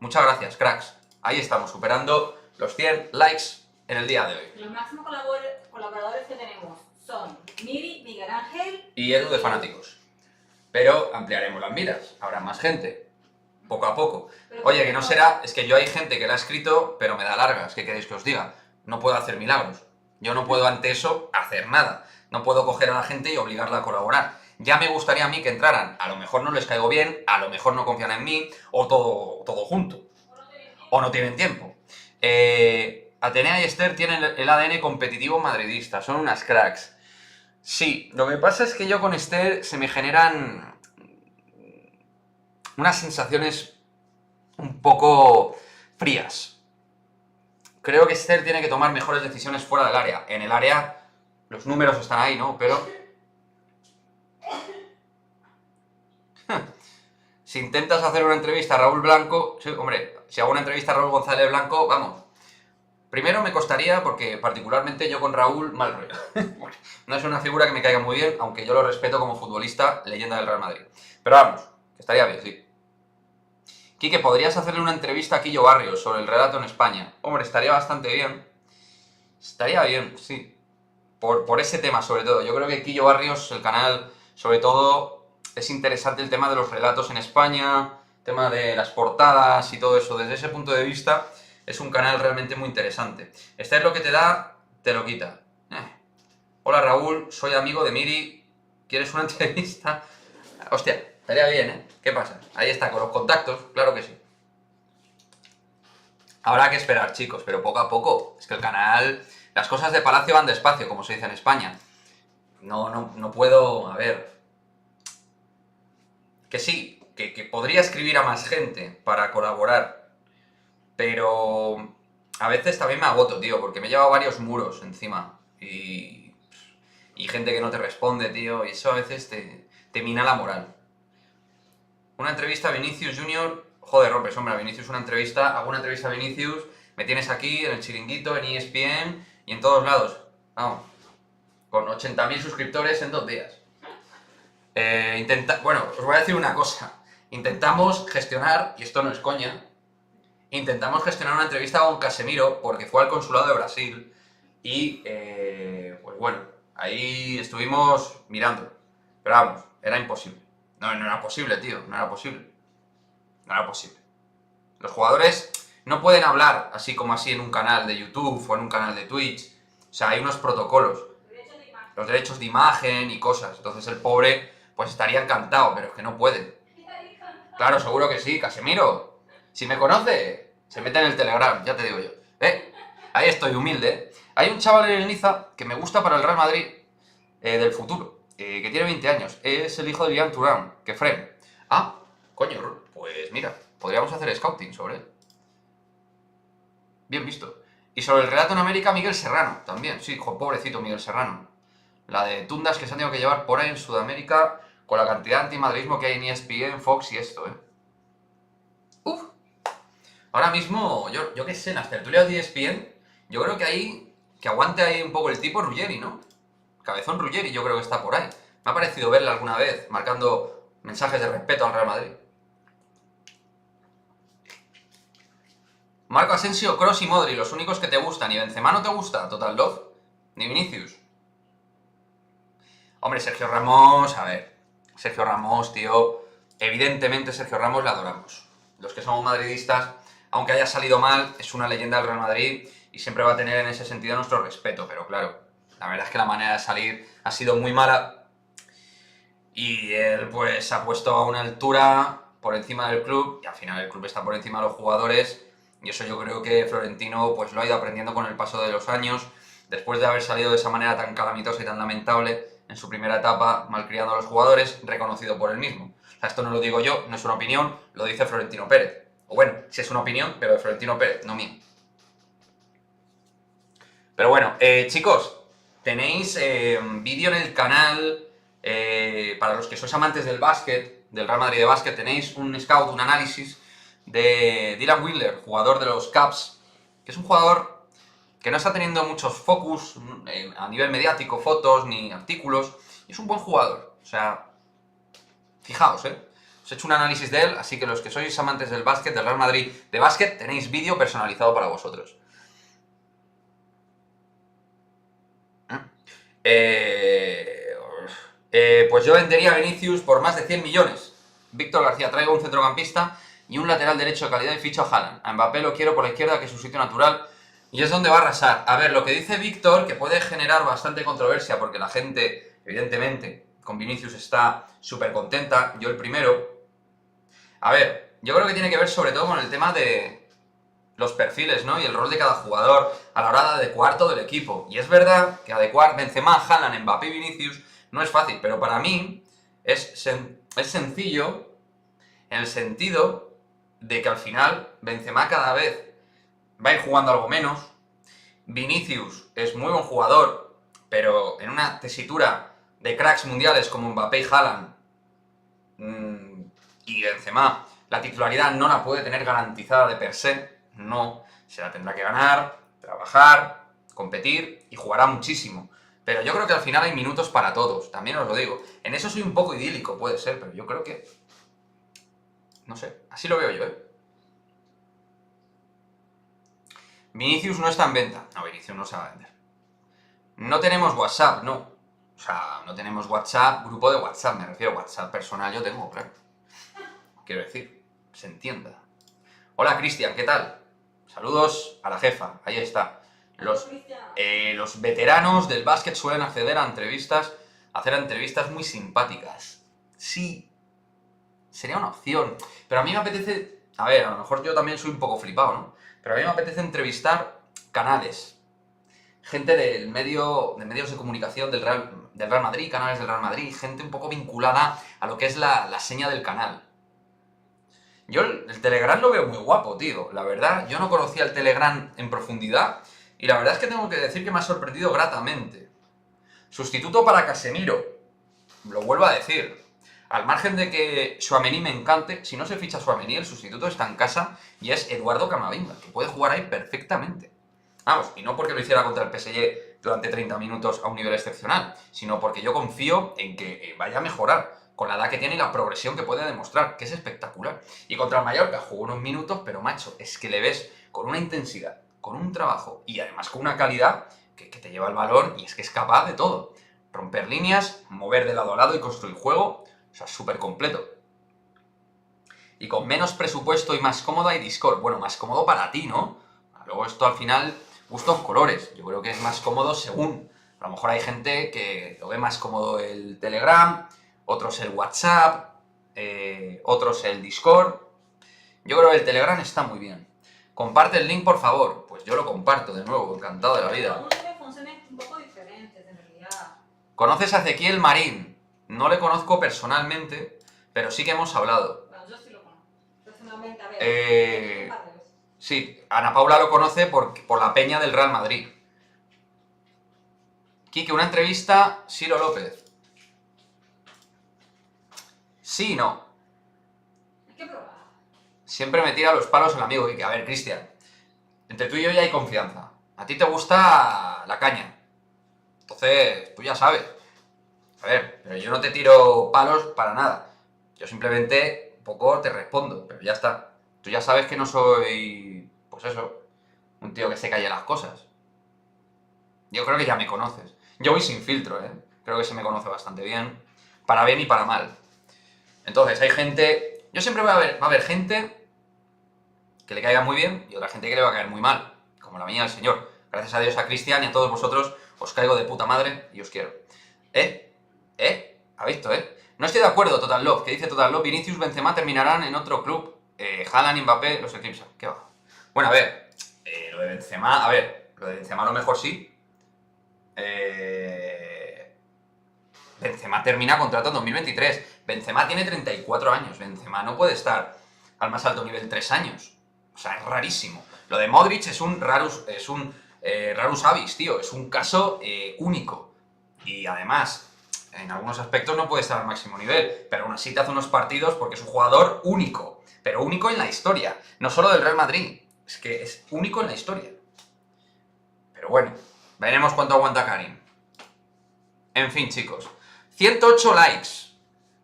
Muchas gracias, cracks. Ahí estamos, superando los 100 likes en el día de hoy. Los máximos colaboradores que tenemos son Miri, Miguel Ángel Y Edu de Fanáticos. Pero ampliaremos las miras, habrá más gente, poco a poco. Oye, que no será, es que yo hay gente que la ha escrito, pero me da largas, ¿qué queréis que os diga? No puedo hacer milagros. Yo no puedo ante eso hacer nada. No puedo coger a la gente y obligarla a colaborar. Ya me gustaría a mí que entraran. A lo mejor no les caigo bien, a lo mejor no confían en mí, o todo junto. O no tienen tiempo. Atenea y Esther tienen el ADN competitivo madridista, son unas cracks. Sí, lo que pasa es que yo con Esther se me generan unas sensaciones un poco frías. Creo que Esther tiene que tomar mejores decisiones fuera del área. En el área los números están ahí, ¿no? Pero si intentas hacer una entrevista a Raúl Blanco, sí, hombre, si hago una entrevista a Raúl González Blanco, vamos. Primero me costaría, porque particularmente yo con Raúl, mal rollo. No es una figura que me caiga muy bien, aunque yo lo respeto como futbolista, leyenda del Real Madrid. Pero vamos, que estaría bien, sí. Quique, ¿podrías hacerle una entrevista a Quillo Barrios sobre el relato en España? Hombre, estaría bastante bien. Estaría bien, sí. Por ese tema, sobre todo. Yo creo que Quillo Barrios, el canal, sobre todo, es interesante el tema de los relatos en España, el tema de las portadas y todo eso. Desde ese punto de vista, es un canal realmente muy interesante. Este es lo que te da, te lo quita. Hola Raúl, soy amigo de Miri. ¿Quieres una entrevista? Hostia, estaría bien, ¿eh? ¿Qué pasa? Ahí está, con los contactos, claro que sí. Habrá que esperar, chicos, pero poco a poco. Es que el canal... Las cosas de Palacio van despacio, como se dice en España. No puedo... A ver... Que sí, que podría escribir a más gente para colaborar. Pero... A veces también me agoto, tío, porque me he llevado varios muros encima. Y gente que no te responde, tío, y eso a veces te mina la moral. Una entrevista a Vinicius Junior, joder, rompes, hombre, a Vinicius una entrevista, hago una entrevista a Vinicius, me tienes aquí, en el Chiringuito, en ESPN, y en todos lados, vamos, con 80.000 suscriptores en 2 días. Bueno, os voy a decir una cosa, intentamos gestionar, y esto no es coña, intentamos gestionar una entrevista con Casemiro, porque fue al consulado de Brasil, y, pues bueno, ahí estuvimos mirando, pero vamos, era imposible. No era posible, tío, no era posible. No era posible. Los jugadores no pueden hablar así como así en un canal de YouTube o en un canal de Twitch. O sea, hay unos protocolos. Los derechos de imagen y cosas. Entonces el pobre, pues estaría encantado, pero es que no puede. Claro, seguro que sí, Casemiro. Si me conoce, se mete en el Telegram, ya te digo yo. Ahí estoy, humilde. Hay un chaval en el Niza que me gusta para el Real Madrid del futuro. Que tiene 20 años, es el hijo de Liam Thuram, que Fren. Ah, coño, pues mira, podríamos hacer scouting sobre él. Bien visto. Y sobre el relato en América, Miguel Serrano, también. Sí, hijo, pobrecito Miguel Serrano. La de tundas que se han tenido que llevar por ahí en Sudamérica con la cantidad de antimadridismo que hay en ESPN, Fox y esto, Uf. Ahora mismo, yo qué sé, en las tertulias de ESPN, yo creo que ahí, que aguante ahí un poco el tipo Ruggeri, ¿no? Cabezón Ruggeri yo creo que está por ahí. Me ha parecido verle alguna vez marcando mensajes de respeto al Real Madrid. Marco Asensio, Kroos y Modri, los únicos que te gustan. ¿Y Benzema no te gusta? Total Love. Ni Vinicius. Hombre, Sergio Ramos, a ver. Sergio Ramos, tío. Evidentemente Sergio Ramos le adoramos. Los que somos madridistas, aunque haya salido mal, es una leyenda del Real Madrid y siempre va a tener en ese sentido nuestro respeto, pero claro, la verdad es que la manera de salir ha sido muy mala y él pues se ha puesto a una altura por encima del club y al final el club está por encima de los jugadores y eso yo creo que Florentino pues lo ha ido aprendiendo con el paso de los años después de haber salido de esa manera tan calamitosa y tan lamentable en su primera etapa malcriando a los jugadores, reconocido por él mismo. O sea, esto no lo digo yo, no es una opinión, lo dice Florentino Pérez. O bueno, si es una opinión, pero de Florentino Pérez, no mía. Pero bueno, chicos, tenéis vídeo en el canal, para los que sois amantes del básquet, del Real Madrid de básquet, tenéis un scout, un análisis de Dylan Windler, jugador de los Cavs, que es un jugador que no está teniendo muchos focus a nivel mediático, fotos ni artículos, y es un buen jugador. O sea, fijaos, os he hecho un análisis de él, así que los que sois amantes del básquet, del Real Madrid de básquet, tenéis vídeo personalizado para vosotros. Pues yo vendería a Vinicius por más de 100 millones. Víctor García, traigo un centrocampista y un lateral derecho de calidad y ficho a Haaland. A Mbappé lo quiero por la izquierda, que es su sitio natural y es donde va a arrasar. A ver, lo que dice Víctor, que puede generar bastante controversia porque la gente, evidentemente, con Vinicius está súper contenta, yo el primero. A ver, yo creo que tiene que ver sobre todo con el tema de los perfiles, ¿no? Y el rol de cada jugador a la hora de adecuar todo el equipo. Y es verdad que adecuar Benzema, Haaland, Mbappé y Vinicius no es fácil, pero para mí es sencillo en el sentido de que al final Benzema cada vez va a ir jugando algo menos. Vinicius es muy buen jugador, pero en una tesitura de cracks mundiales como Mbappé y Haaland y Benzema, la titularidad no la puede tener garantizada de per se, no, se la tendrá que ganar, trabajar, competir y jugará muchísimo. Pero yo creo que al final hay minutos para todos, también os lo digo. En eso soy un poco idílico, puede ser, pero yo creo que... No sé, así lo veo yo, ¿eh? Vinicius no está en venta. No, Vinicius no se va a vender. No tenemos WhatsApp, no. O sea, no tenemos WhatsApp, grupo de WhatsApp, me refiero a WhatsApp personal, yo tengo, claro. Quiero decir, se entienda. Hola, Cristian, ¿qué tal? Saludos a la jefa, ahí está. Los veteranos del básquet suelen acceder a entrevistas, hacer entrevistas muy simpáticas. Sí, sería una opción. Pero a mí me apetece... A ver, a lo mejor yo también soy un poco flipado, ¿no? Pero a mí me apetece entrevistar canales. Gente de medios de comunicación del Real Madrid, canales del Real Madrid, gente un poco vinculada a lo que es la seña del canal. Yo el Telegram lo veo muy guapo, tío. La verdad, yo no conocía el Telegram en profundidad y la verdad es que tengo que decir que me ha sorprendido gratamente. Sustituto para Casemiro. Lo vuelvo a decir. Al margen de que Tchouaméni me encante, si no se ficha Tchouaméni, el sustituto está en casa y es Eduardo Camavinga, que puede jugar ahí perfectamente. Vamos, y no porque lo hiciera contra el PSG durante 30 minutos a un nivel excepcional, sino porque yo confío en que vaya a mejorar con la edad que tiene y la progresión que puede demostrar, que es espectacular. Y contra el Mallorca jugó unos minutos, pero macho, es que le ves con una intensidad, con un trabajo y además con una calidad que te lleva el balón y es que es capaz de todo. Romper líneas, mover de lado a lado y construir juego, o sea, súper completo. Y con menos presupuesto y más cómodo hay Discord. Bueno, más cómodo para ti, ¿no? Luego esto al final, gustos colores. Yo creo que es más cómodo según. A lo mejor hay gente que lo ve más cómodo el Telegram, otros el WhatsApp, otros el Discord. Yo creo que el Telegram está muy bien. Comparte el link, por favor. Pues yo lo comparto de nuevo, encantado de la vida. Tiene funciones un poco diferentes, en realidad. ¿Conoces a Ezequiel Marín? No le conozco personalmente, pero sí que hemos hablado. Bueno, yo sí lo conozco. Personalmente, a ver. Un par de veces. Sí, Ana Paula lo conoce por la peña del Real Madrid. Quique, una entrevista, Ciro López. Sí y no. Hay que probar. Siempre me tira los palos el amigo Quique. A ver, Cristian, entre tú y yo ya hay confianza. A ti te gusta la caña. Entonces, tú ya sabes. A ver, pero yo no te tiro palos para nada. Yo simplemente un poco te respondo, pero ya está. Tú ya sabes que no soy, pues eso, un tío que se calle las cosas. Yo creo que ya me conoces. Yo voy sin filtro, ¿eh? Creo que se me conoce bastante bien. Para bien y para mal. Entonces, hay gente... Yo siempre va a haber gente que le caiga muy bien y otra gente que le va a caer muy mal. Como la mía del señor. Gracias a Dios, a Cristian y a todos vosotros os caigo de puta madre y os quiero. ¿Ha visto, No estoy de acuerdo, Total Love. ¿Qué dice Total Love? Vinicius, Benzema terminarán en otro club. Haaland y Mbappé los eclipsan. ¿Qué va? Bueno, a ver. Lo de Benzema... A ver, lo de Benzema a lo mejor sí. Benzema termina contrato en 2023. Benzema tiene 34 años. Benzema no puede estar al más alto nivel 3 años. O sea, es rarísimo. Lo de Modric es un rarus avis, tío. Es un caso único. Y además, en algunos aspectos no puede estar al máximo nivel. Pero aún así te hace unos partidos porque es un jugador único. Pero único en la historia. No solo del Real Madrid. Es que es único en la historia. Pero bueno, veremos cuánto aguanta Karim. En fin, chicos. 108 likes.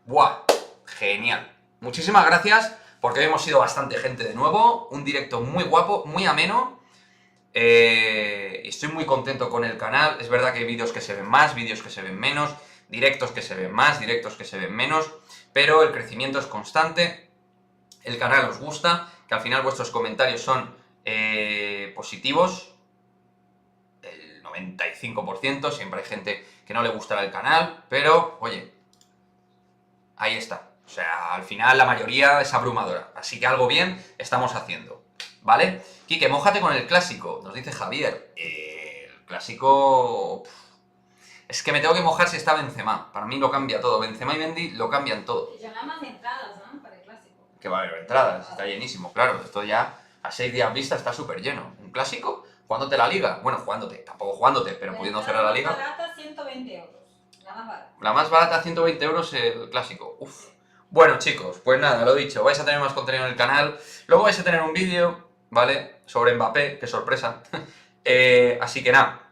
¡Buah! Genial. Muchísimas gracias porque hoy hemos sido bastante gente de nuevo. Un directo muy guapo, muy ameno. Estoy muy contento con el canal. Es verdad que hay vídeos que se ven más, vídeos que se ven menos, directos que se ven más, directos que se ven menos, pero el crecimiento es constante, el canal os gusta, que al final vuestros comentarios son positivos, el 95%, siempre hay gente que no le gustará el canal, pero, oye, ahí está. O sea, al final la mayoría es abrumadora, así que algo bien estamos haciendo, ¿vale? Quique, mójate con el clásico, nos dice Javier. El clásico... Es que me tengo que mojar si está Benzema. Para mí lo cambia todo. Benzema y Mendy lo cambian todo. Y ya nada más entradas, ¿no? Para el clásico. Que va a haber entradas, está llenísimo, claro. Esto ya a 6 días vista está súper lleno. ¿Un clásico? ¿Jugándote la liga? Bueno, jugándote, tampoco jugándote, pero pudiendo cerrar la liga. La más barata, 120 euros. La más barata. La más barata, 120 euros el clásico. Uf. Bueno, chicos, pues nada, lo dicho. Vais a tener más contenido en el canal. Luego vais a tener un vídeo, ¿vale? Sobre Mbappé, qué sorpresa. Así que nada.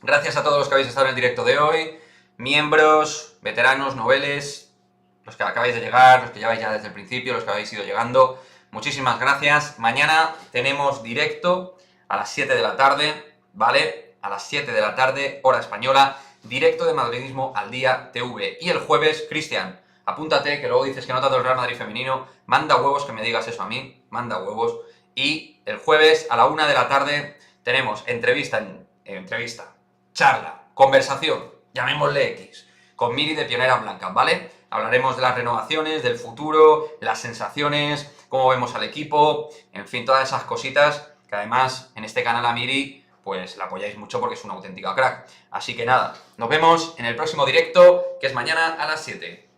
Gracias a todos los que habéis estado en el directo de hoy. Miembros, veteranos, noveles, los que acabáis de llegar, los que lleváis ya desde el principio, los que habéis ido llegando. Muchísimas gracias. Mañana tenemos directo a las 7 de la tarde, ¿vale? A las 7 de la tarde, hora española, directo de Madridismo al Día TV. Y el jueves, Cristian, apúntate, que luego dices que no tanto el Real Madrid femenino, manda huevos que me digas eso a mí, manda huevos. Y el jueves, a la 1 de la tarde, tenemos entrevista, charla, conversación, llamémosle X, con Miri de Pioneras Blancas, ¿vale? Hablaremos de las renovaciones, del futuro, las sensaciones, cómo vemos al equipo, en fin, todas esas cositas que además en este canal a Miri pues la apoyáis mucho porque es una auténtica crack. Así que nada, nos vemos en el próximo directo, que es mañana a las 7.